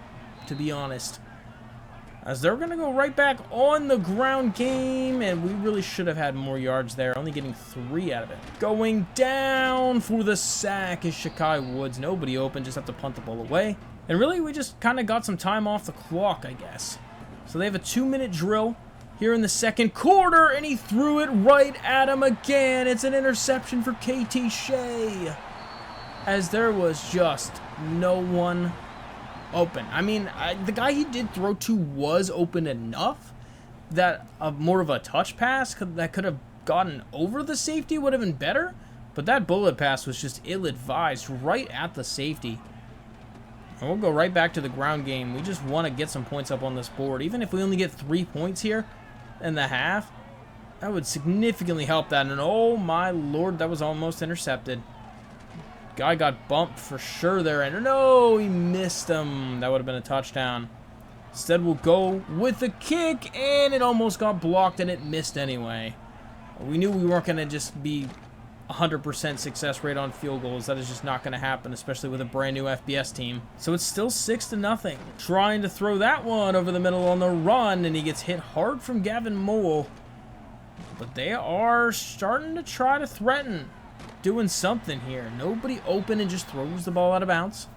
to be honest. As they're going to go right back on the ground game, and we really should have had more yards there, only getting 3 out of it. Going down for the sack is Shakai Woods. Nobody open, just have to punt the ball away. And really, we just kind of got some time off the clock, I guess. So they have a 2-minute drill here in the second quarter, and he threw it right at him again. It's an interception for KT Shea, as there was just no one open. I mean, the guy he did throw to was open enough that more of a touch pass that could have gotten over the safety would have been better, but that bullet pass was just ill-advised right at the safety. And we'll go right back to the ground game. We just want to get some points up on this board. Even if we only get 3 points here in the half, that would significantly help that. And oh my lord, that was almost intercepted. Guy got bumped for sure there, and no, he missed him. That would have been a touchdown. Instead, we'll go with the kick, and it almost got blocked, and it missed anyway. We knew we weren't going to just be 100% success rate on field goals. That is just not going to happen, especially with a brand new FBS team. So it's still 6-0. Trying to throw that one over the middle on the run, and he gets hit hard from Gavin Mole. But they are starting to try to threaten. Doing something here. Nobody open and just throws the ball out of bounds.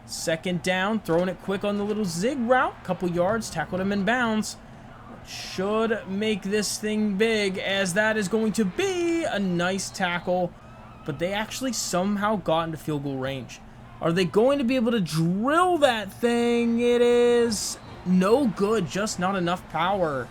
Second down, throwing it quick on the little zig route. Couple yards, tackled him in bounds. Should make this thing big, as that is going to be a nice tackle. But they actually somehow got into field goal range. Are they going to be able to drill that thing? It is no good, just not enough power.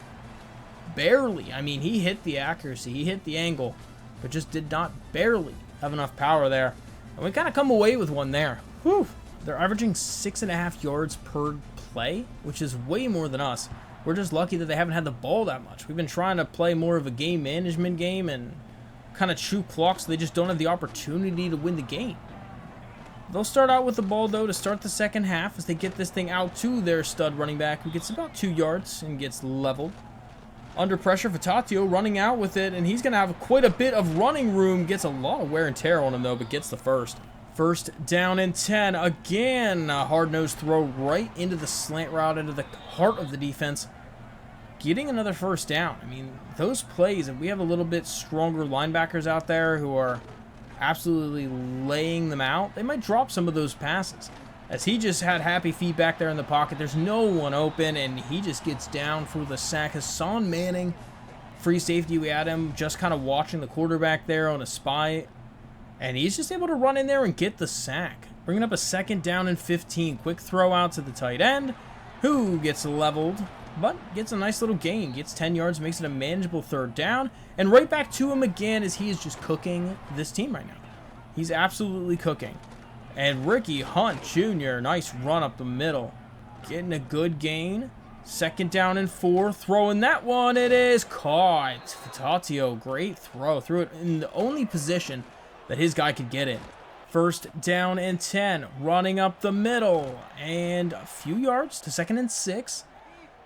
Barely. I mean, he hit the accuracy, he hit the angle, but just did not barely have enough power there. And we kind of come away with one there. Whew. They're averaging 6.5 yards per play, which is way more than us. We're just lucky that they haven't had the ball that much. We've been trying to play more of a game management game and kind of chew clock, so they just don't have the opportunity to win the game. They'll start out with the ball, though, to start the second half as they get this thing out to their stud running back, who gets about 2 yards and gets leveled. Under pressure, Fatatio running out with it, and he's going to have quite a bit of running room. Gets a lot of wear and tear on him, though, but gets the first. First down and 10. Again, a hard-nosed throw right into the slant route, into the heart of the defense. Getting another first down. I mean, those plays, if we have a little bit stronger linebackers out there who are absolutely laying them out, they might drop some of those passes. As he just had happy feet back there in the pocket. There's no one open, and he just gets down for the sack. Hassan Manning, free safety, we had him just kind of watching the quarterback there on a spy, and he's just able to run in there and get the sack. Bringing up a second down and 15. Quick throw out to the tight end, who gets leveled, but gets a nice little gain. Gets 10 yards, makes it a manageable third down, and right back to him again as he is just cooking this team right now. He's absolutely cooking. And Ricky Hunt Jr., nice run up the middle. Getting a good gain. Second down and 4. Throwing that one. It is caught. Fatatio, great throw. Threw it in the only position that his guy could get in. First down and 10. Running up the middle. And a few yards to second and 6.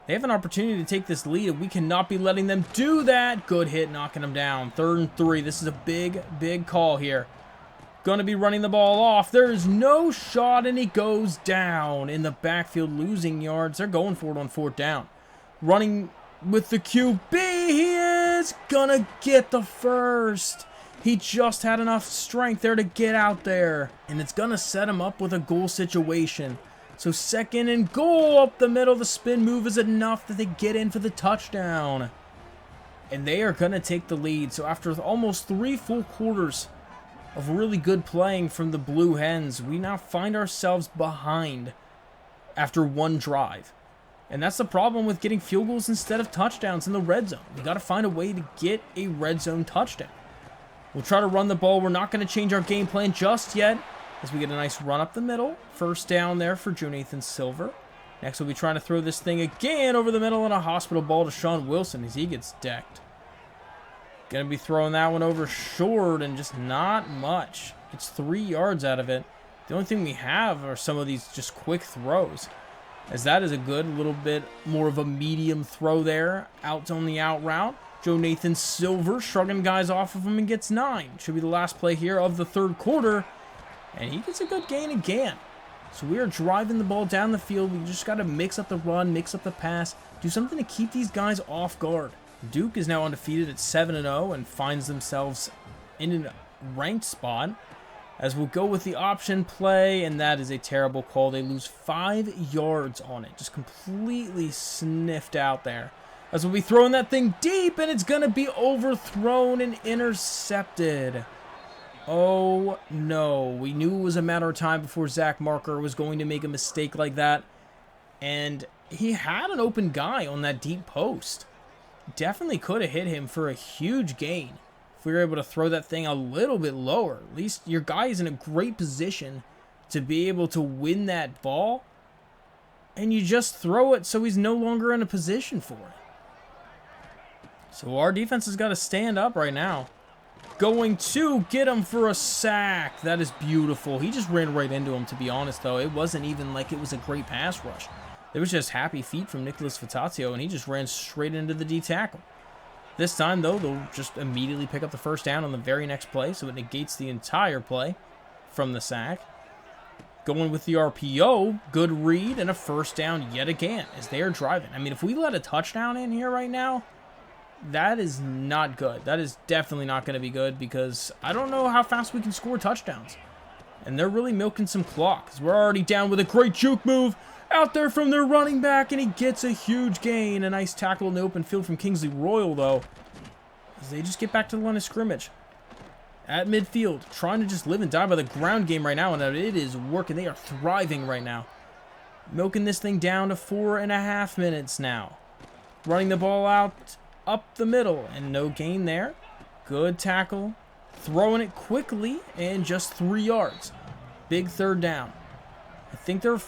They have an opportunity to take this lead, and we cannot be letting them do that. Good hit, knocking them down. 3rd and 3. This is a big, big call here. Going to be running the ball off. There is no shot, and he goes down in the backfield, losing yards. They're going for it on 4th down. Running with the QB. He is going to get the first. He just had enough strength there to get out there, and it's going to set him up with a goal situation. So 2nd and goal up the middle. The spin move is enough that they get in for the touchdown. And they are going to take the lead. So after almost 3 full quarters of really good playing from the Blue Hens, we now find ourselves behind after 1 drive. And that's the problem with getting field goals instead of touchdowns in the red zone. You got to find a way to get a red zone touchdown. We'll try to run the ball. We're not going to change our game plan just yet, as we get a nice run up the middle. First down there for Jonathan Silver. Next we'll be trying to throw this thing again over the middle, and a hospital ball to Sean Wilson as he gets decked. Going to be throwing that one over short, and just not much. Gets 3 yards out of it. The only thing we have are some of these just quick throws, as that is a good little bit more of a medium throw there. Out on the out route. Jonathan Silver shrugging guys off of him and gets 9. Should be the last play here of the 3rd quarter. And he gets a good gain again. So we are driving the ball down the field. We just got to mix up the run, mix up the pass, do something to keep these guys off guard. Duke is now undefeated at 7-0 and finds themselves in a ranked spot, as we'll go with the option play, and that is a terrible call. They lose 5 yards on it. Just completely sniffed out there. As we'll be throwing that thing deep, and it's going to be overthrown and intercepted. Oh, no. We knew it was a matter of time before Zach Marker was going to make a mistake like that. And he had an open guy on that deep post. Definitely could have hit him for a huge gain. If we were able to throw that thing a little bit lower, at least your guy is in a great position to be able to win that ball, and you just throw it so he's no longer in a position for it. So our defense has got to stand up right now. Going to get him for a sack. That is beautiful. He just ran right into him, to be honest, though. It wasn't even like it was a great pass rush. It was just happy feet from Nicholas Vitatio, and he just ran straight into the D tackle. This time, though, they'll just immediately pick up the first down on the very next play, so it negates the entire play from the sack. Going with the RPO, good read, and a first down yet again as they are driving. I mean, if we let a touchdown in here right now, that is not good. That is definitely not going to be good, because I don't know how fast we can score touchdowns. And they're really milking some clock, because we're already down with a great juke move out there from their running back, and he gets a huge gain. A nice tackle in the open field from Kingsley Royal, though, as they just get back to the line of scrimmage. At midfield, trying to just live and die by the ground game right now, and it is working. They are thriving right now. Milking this thing down to 4.5 minutes now. Running the ball out up the middle, and no gain there. Good tackle. Throwing it quickly, and just 3 yards. Big third down. I think they're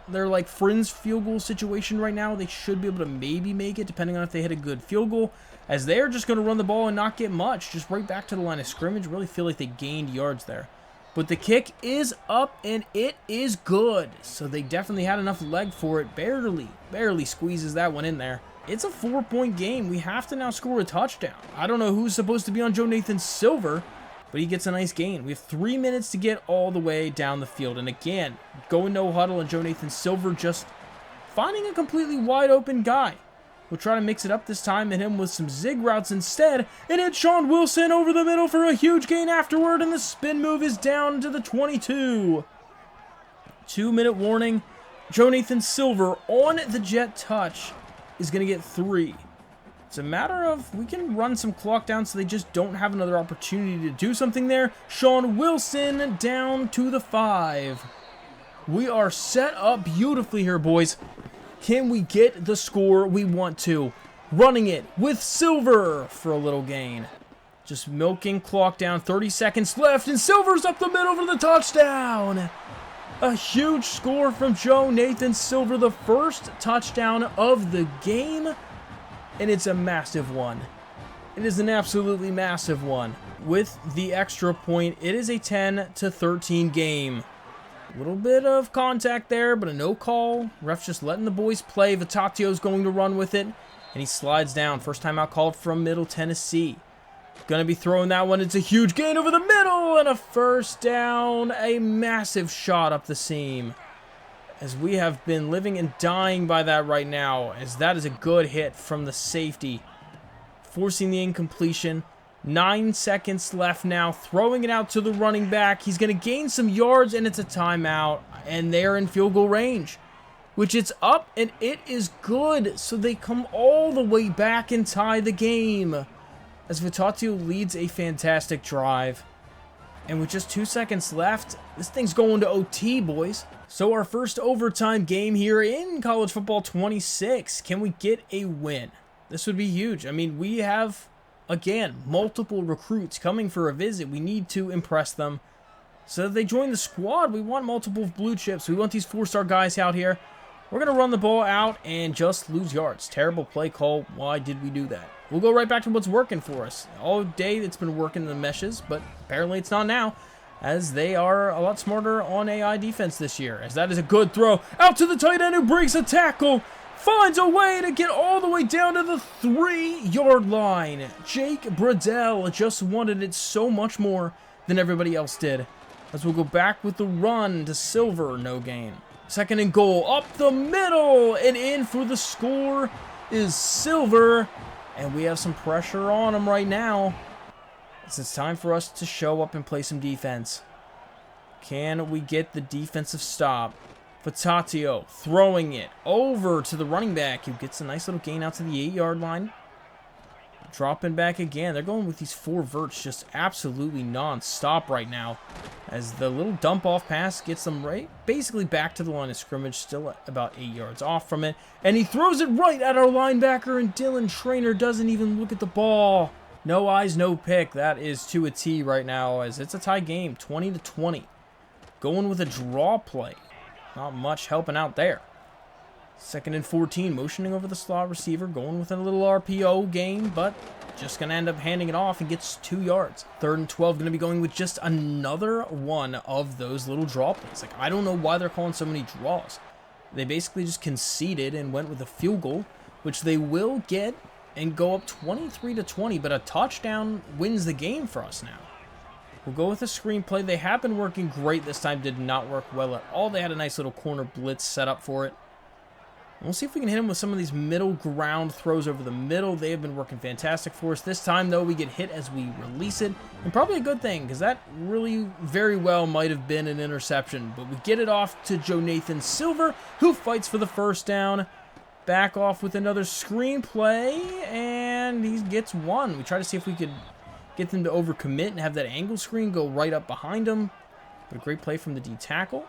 they're like fringe field goal situation right now. They should be able to maybe make it, depending on if they hit a good field goal, as they're just going to run the ball and not get much, just right back to the line of scrimmage. Really feel like they gained yards there. But the kick is up, and it is good. So they definitely had enough leg for it. Barely squeezes that one in there. It's a 4-point game. We have to now score a touchdown. I don't know who's supposed to be on Joe Nathan Silver, but he gets a nice gain. We have 3 minutes to get all the way down the field. And again, going no huddle, and Joe Nathan Silver just finding a completely wide open guy. We'll try to mix it up this time and hit him with some zig routes instead. And hit Sean Wilson over the middle for a huge gain afterward. And the spin move is down to the 22. 2-minute warning. Joe Nathan Silver on the jet touch is going to get 3. It's a matter of we can run some clock down so they just don't have another opportunity to do something there. Sean Wilson down to the 5. We are set up beautifully here, boys. Can we get the score we want to? Running it with Silver for a little gain. Just milking clock down. 30 seconds left, and Silver's up the middle for the touchdown. A huge score from Joe Nathan Silver, the first touchdown of the game. And it's a massive one. It is an absolutely massive one. With the extra point, it is a 10-13 game. A little bit of contact there, but a no call. Ref's just letting the boys play. Vitatio's going to run with it, and he slides down. First time out called from Middle Tennessee. Gonna be throwing that one. It's a huge gain over the middle, and a first down. A massive shot up the seam, as we have been living and dying by that right now, as that is a good hit from the safety, forcing the incompletion. 9 seconds left now, throwing it out to the running back. He's going to gain some yards, and it's a timeout, and they're in field goal range, which it's up, and it is good. So they come all the way back and tie the game, as Vitatio leads a fantastic drive. And with just 2 seconds left, this thing's going to OT, boys. So our first overtime game here in College Football 26. Can we get a win? This would be huge. I mean, we have, again, multiple recruits coming for a visit. We need to impress them so that they join the squad. We want multiple blue chips. We want these 4-star guys out here. We're going to run the ball out and just lose yards. Terrible play call. Why did we do that? We'll go right back to what's working for us. All day it's been working in the meshes, but apparently it's not now, as they are a lot smarter on AI defense this year. As that is a good throw out to the tight end, who breaks a tackle, finds a way to get all the way down to the 3-yard line. Jake Bradell just wanted it so much more than everybody else did. as we'll go back with the run to Silver, no gain. Second and goal, up the middle, and in for the score is Silver, and we have some pressure on him right now. It's time for us to show up and play some defense. Can we get the defensive stop? Fatatio throwing it over to the running back, who gets a nice little gain out to the 8-yard line. Dropping back again. They're going with these 4 verts just absolutely non-stop right now, as the little dump-off pass gets them basically back to the line of scrimmage, still about 8 yards off from it. And he throws it right at our linebacker, and Dylan Traynor doesn't even look at the ball. No eyes, no pick. That is to a T right now, as it's a tie game, 20-20. Going with a draw play. Not much helping out there. Second and 14, motioning over the slot receiver, going with a little RPO game, but just going to end up handing it off and gets 2 yards. Third and 12, going to be going with just another one of those little draw plays. Like, I don't know why they're calling so many draws. They basically just conceded and went with a field goal, which they will get and go up 23-20, but a touchdown wins the game for us now. We'll go with a screen play. They have been working great this time, did not work well at all. They had a nice little corner blitz set up for it. We'll see if we can hit him with some of these middle ground throws over the middle. They have been working fantastic for us. This time, though, we get hit as we release it. And probably a good thing, because that really very well might have been an interception. But we get it off to Jonathan Silver, who fights for the first down. Back off with another screen play, and he gets one. We try to see if we could get them to overcommit and have that angle screen go right up behind him. But a great play from the D tackle.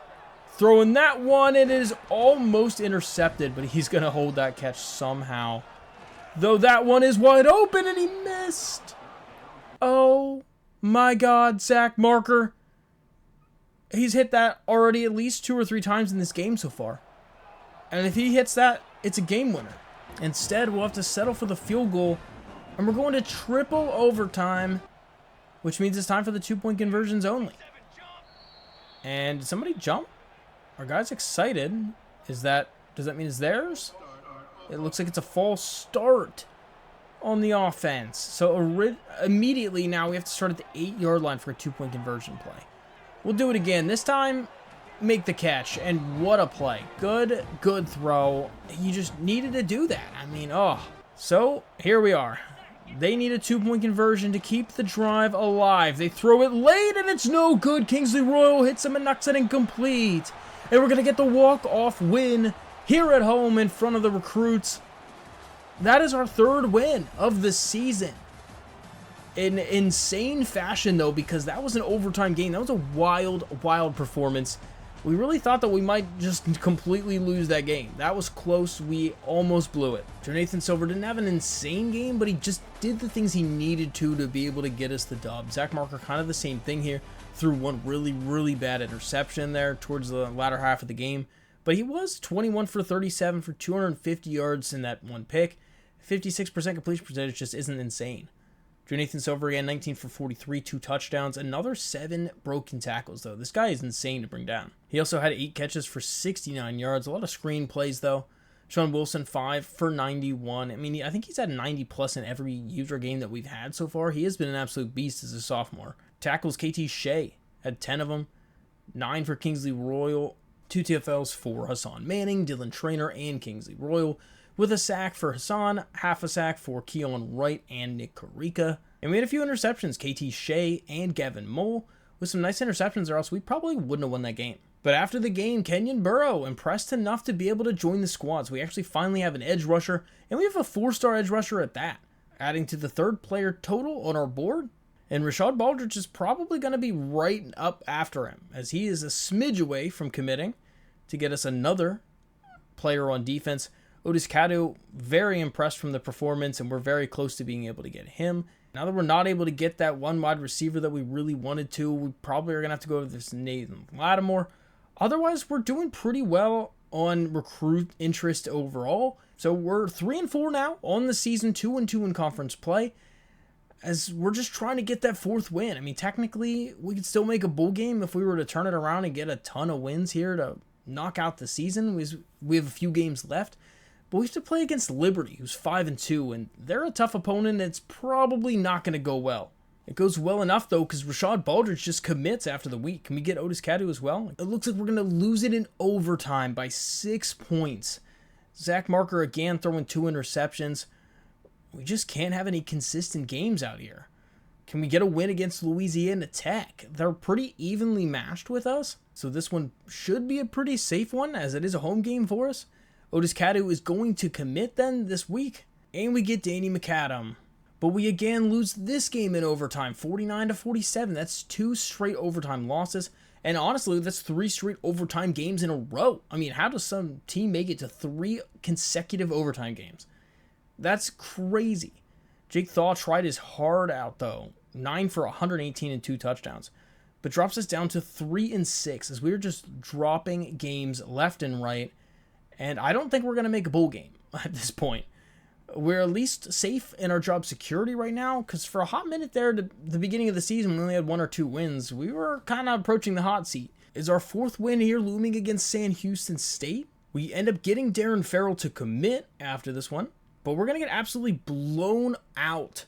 Throwing that one, and it is almost intercepted, but he's going to hold that catch somehow. Though that one is wide open, and he missed. Oh my God, Zach Marker. He's hit that already at least 2 or 3 times in this game so far. And if he hits that, it's a game winner. Instead, we'll have to settle for the field goal, and we're going to triple overtime, which means it's time for the 2-point conversions only. And did somebody jump? Our guy's excited. Does that mean it's theirs? It looks like it's a false start on the offense. So immediately now we have to start at the 8-yard line for a 2-point conversion play. We'll do it again. This time, make the catch. And what a play. Good throw. He just needed to do that. I mean, oh. So here we are. They need a 2-point conversion to keep the drive alive. They throw it late, and it's no good. Kingsley Royal hits him and knocks it incomplete. And we're going to get the walk-off win here at home in front of the recruits. That is our 3rd win of the season. In insane fashion, though, because that was an overtime game. That was a wild performance. We really thought that we might just completely lose that game. That was close. We almost blew it. Jonathan Silver didn't have an insane game, but he just did the things he needed to be able to get us the dub. Zach Marker, kind of the same thing here. Threw one really bad interception there towards the latter half of the game. But he was 21 for 37 for 250 yards in that one pick. 56% completion percentage just isn't insane. Jonathan Silver again, 19 for 43, 2 touchdowns. Another 7 broken tackles, though. This guy is insane to bring down. He also had 8 catches for 69 yards. A lot of screen plays, though. Sean Wilson, 5 for 91. I mean, I think he's had 90-plus in every user game that we've had so far. He has been an absolute beast as a sophomore. Tackles, KT Shea had 10 of them. 9 for Kingsley Royal. 2 TFLs for Hassan Manning, Dylan Traynor, and Kingsley Royal. With a sack for Hassan, half a sack for Keon Wright and Nick Karika. And we had a few interceptions, KT Shea and Gavin Mole. With some nice interceptions, or else we probably wouldn't have won that game. But after the game, Kenyon Burrow impressed enough to be able to join the squads. We actually finally have an edge rusher, and we have a 4-star edge rusher at that, adding to the 3rd player total on our board. And Rashad Baldridge is probably going to be right up after him, as he is a smidge away from committing to get us another player on defense. Otis Cado, very impressed from the performance, and we're very close to being able to get him. Now that we're not able to get that one wide receiver that we really wanted to, we probably are going to have to go with this Nathan Lattimore. Otherwise, we're doing pretty well on recruit interest overall. So we're 3-4 now on the season, 2-2 in conference play, as we're just trying to get that 4th win. I mean, technically, we could still make a bowl game if we were to turn it around and get a ton of wins here to knock out the season. We have a few games left. But we have to play against Liberty, who's 5-2, and they're a tough opponent, and it's probably not going to go well. It goes well enough, though, because Rashad Baldridge just commits after the week. Can we get Otis Kadu as well? It looks like we're going to lose it in overtime by 6 points. Zach Marker again throwing 2 interceptions. We just can't have any consistent games out here. Can we get a win against Louisiana Tech? They're pretty evenly matched with us, so this one should be a pretty safe one, as it is a home game for us. Otis Kadu is going to commit then this week, and we get Danny McAdam. But we again lose this game in overtime, 49-47. That's 2 straight overtime losses. And honestly, that's 3 straight overtime games in a row. I mean, how does some team make it to 3 consecutive overtime games? That's crazy. Jake Thaw tried his heart out, though. 9 for 118 and 2 touchdowns. But drops us down to 3-6 as we're just dropping games left and right. And I don't think we're going to make a bowl game at this point. We're at least safe in our job security right now, because for a hot minute there at the beginning of the season, when we only had 1 or 2 wins, we were kind of approaching the hot seat. Is our 4th win here looming against San Houston State? We end up getting Darren Farrell to commit after this one, but we're going to get absolutely blown out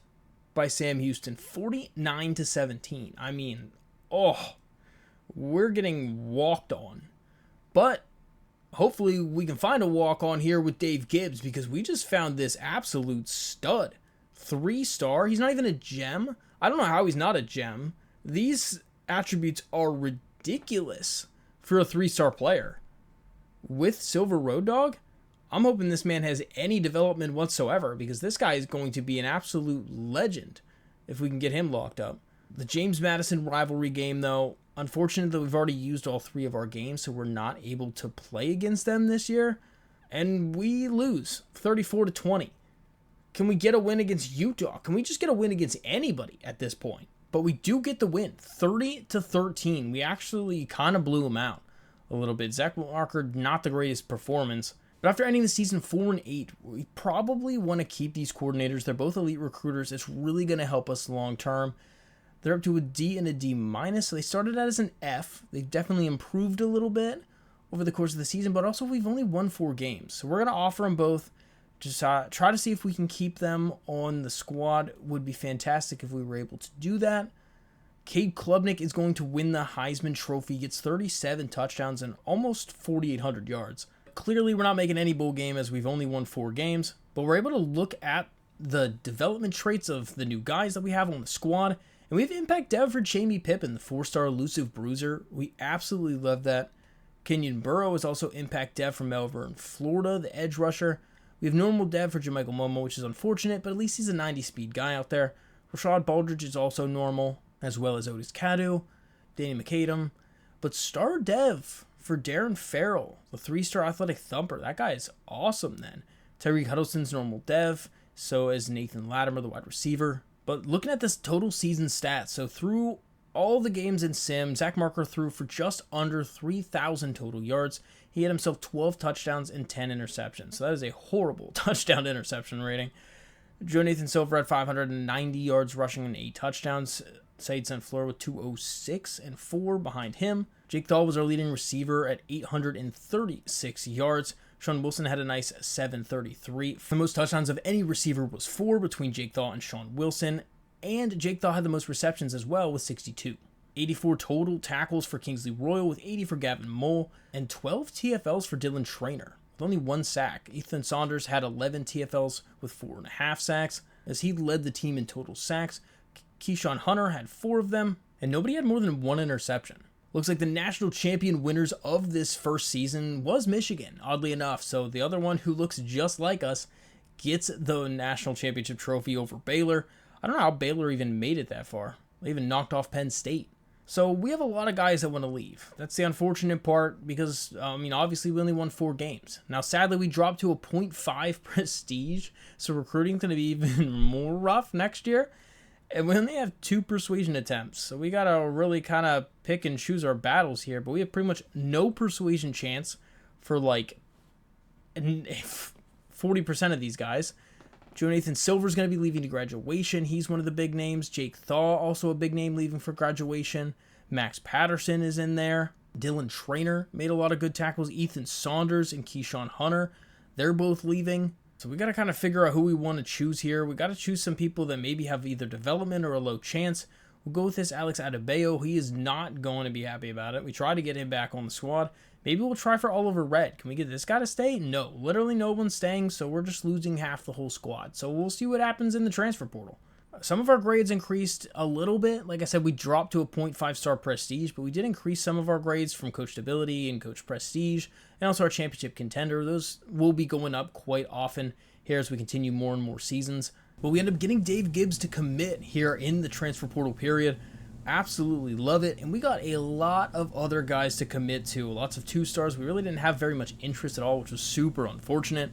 by Sam Houston, 49-17. I mean, we're getting walked on. But hopefully we can find a walk-on here with Dave Gibbs, because we just found this absolute stud. 3-star. He's not even a gem. I don't know how he's not a gem. These attributes are ridiculous for a 3-star player. With Silver Road Dog, I'm hoping this man has any development whatsoever, because this guy is going to be an absolute legend if we can get him locked up. The James Madison rivalry game, though, unfortunately, we've already used all 3 of our games, so we're not able to play against them this year. And we lose 34-20. Can we get a win against Utah? Can we just get a win against anybody at this point? But we do get the win, 30-13. We actually kind of blew them out a little bit. Zach Marker, not the greatest performance. But after ending the season 4-8, we probably want to keep these coordinators. They're both elite recruiters. It's really going to help us long term. They're up to a D and a D-. So they started out as an F. They've definitely improved a little bit over the course of the season, but also we've only won 4 games. So we're going to offer them both. Just try to see if we can keep them on the squad. Would be fantastic if we were able to do that. Cade Klubnik is going to win the Heisman Trophy. He gets 37 touchdowns and almost 4,800 yards. Clearly, we're not making any bowl game as we've only won 4 games, but we're able to look at the development traits of the new guys that we have on the squad. And we have impact dev for Jamie Pippen, the 4-star elusive bruiser. We absolutely love that. Kenyon Burrow is also impact dev for Melbourne, Florida, the edge rusher. We have normal dev for Jermichael Momo, which is unfortunate, but at least he's a 90-speed guy out there. Rashad Baldridge is also normal, as well as Otis Kadu, Danny McAdam. But star dev for Darren Farrell, the 3-star athletic thumper. That guy is awesome then. Tyreek Huddleston's normal dev, so is Nathan Latimer, the wide receiver. But looking at this total season stats, so through all the games in Sim, Zach Marker threw for just under 3,000 total yards. He had himself 12 touchdowns and 10 interceptions. So that is a horrible touchdown interception rating. Joe Nathan Silver had 590 yards rushing and 8 touchdowns. Said St. Fleur with 206 and 4 behind him. Jake Thaw was our leading receiver at 836 yards. Sean Wilson had a nice 733. The most touchdowns of any receiver was 4 between Jake Thaw and Sean Wilson. And Jake Thaw had the most receptions as well with 62. 84 total tackles for Kingsley Royal with 80 for Gavin Mole. And 12 TFLs for Dylan Traynor with only 1 sack. Ethan Saunders had 11 TFLs with 4.5 sacks as he led the team in total sacks. Keyshawn Hunter had 4 of them. And nobody had more than 1 interception. Looks like the national champion winners of this first season was Michigan, oddly enough. So the other one who looks just like us gets the national championship trophy over Baylor. I don't know how Baylor even made it that far. They even knocked off Penn State. So we have a lot of guys that want to leave. That's the unfortunate part because, obviously we only won 4 games. Now, sadly, we dropped to a 0.5 prestige. So recruiting's going to be even more rough next year. And we only have 2 persuasion attempts, so we gotta really kind of pick and choose our battles here. But we have pretty much no persuasion chance for like 40% of these guys. Joe Nathan Silver's gonna be leaving to graduation. He's one of the big names. Jake Thaw, also a big name, leaving for graduation. Max Patterson is in there. Dylan Traynor made a lot of good tackles. Ethan Saunders and Keyshawn Hunter, they're both leaving. So we got to kind of figure out who we want to choose here. We got to choose some people that maybe have either development or a low chance. We'll go with this Alex Adebayo. He is not going to be happy about it. We tried to get him back on the squad. Maybe we'll try for Oliver Red. Can we get this guy to stay? No. Literally no one's staying, so we're just losing half the whole squad. So we'll see what happens in the transfer portal. Some of our grades increased a little bit. Like I said, we dropped to a 0.5 star prestige, but we did increase some of our grades from coach ability and coach prestige, and also our championship contender. Those will be going up quite often here as we continue more and more seasons. But we end up getting Dave Gibbs to commit here in the transfer portal period. Absolutely love it. And we got a lot of other guys to commit to. Lots of 2 stars. We really didn't have very much interest at all, which was super unfortunate.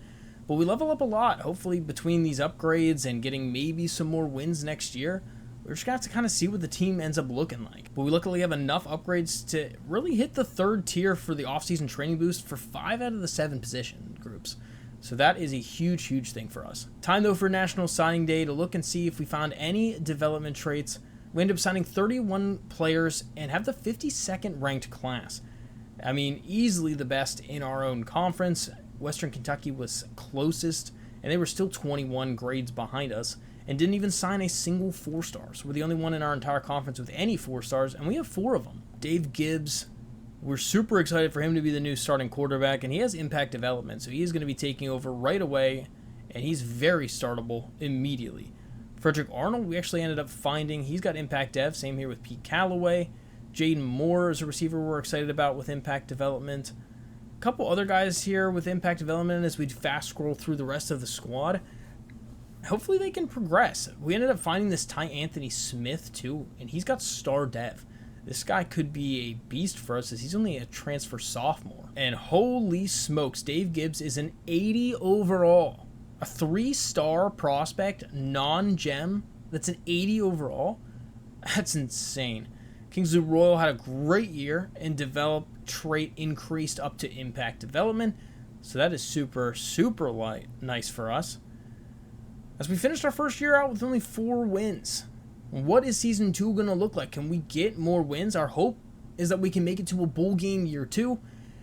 But we level up a lot. Hopefully between these upgrades and getting maybe some more wins next year, we're just going to have to kind of see what the team ends up looking like. But we luckily have enough upgrades to really hit the 3rd tier for the offseason training boost for 5 out of the 7 position groups. So that is a huge, huge thing for us. Time though for National Signing Day to look and see if we found any development traits. We end up signing 31 players and have the 52nd ranked class. I mean, easily the best in our own conference. Western Kentucky was closest, and they were still 21 grades behind us, and didn't even sign a single 4 stars. We're the only one in our entire conference with any 4 stars, and we have 4 of them. Dave Gibbs, we're super excited for him to be the new starting quarterback, and he has impact development, so he is going to be taking over right away, and he's very startable immediately. Frederick Arnold, we actually ended up finding, he's got impact dev, same here with Pete Callaway. Jaden Moore is a receiver we're excited about with impact development. Couple other guys here with impact development as we fast scroll through the rest of the squad. Hopefully they can progress. We ended up finding this Ty Anthony Smith too, and he's got star dev. This guy could be a beast for us as he's only a transfer sophomore. And holy smokes, Dave Gibbs is an 80 overall. A 3-star prospect, non-gem, that's an 80 overall? That's insane. Kingsley Royal had a great year and developed trait increased up to impact development. So that is super, super nice for us. As we finished our first year out with only 4 wins. What is Season 2 going to look like? Can we get more wins? Our hope is that we can make it to a bowl game year 2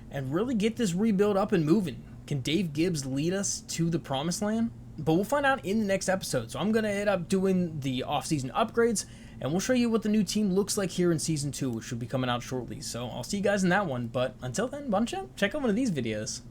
and really get this rebuild up and moving. Can Dave Gibbs lead us to the promised land? But we'll find out in the next episode. So I'm going to end up doing the off-season upgrades, and we'll show you what the new team looks like here in Season 2, which should be coming out shortly. So I'll see you guys in that one. But until then, check out one of these videos.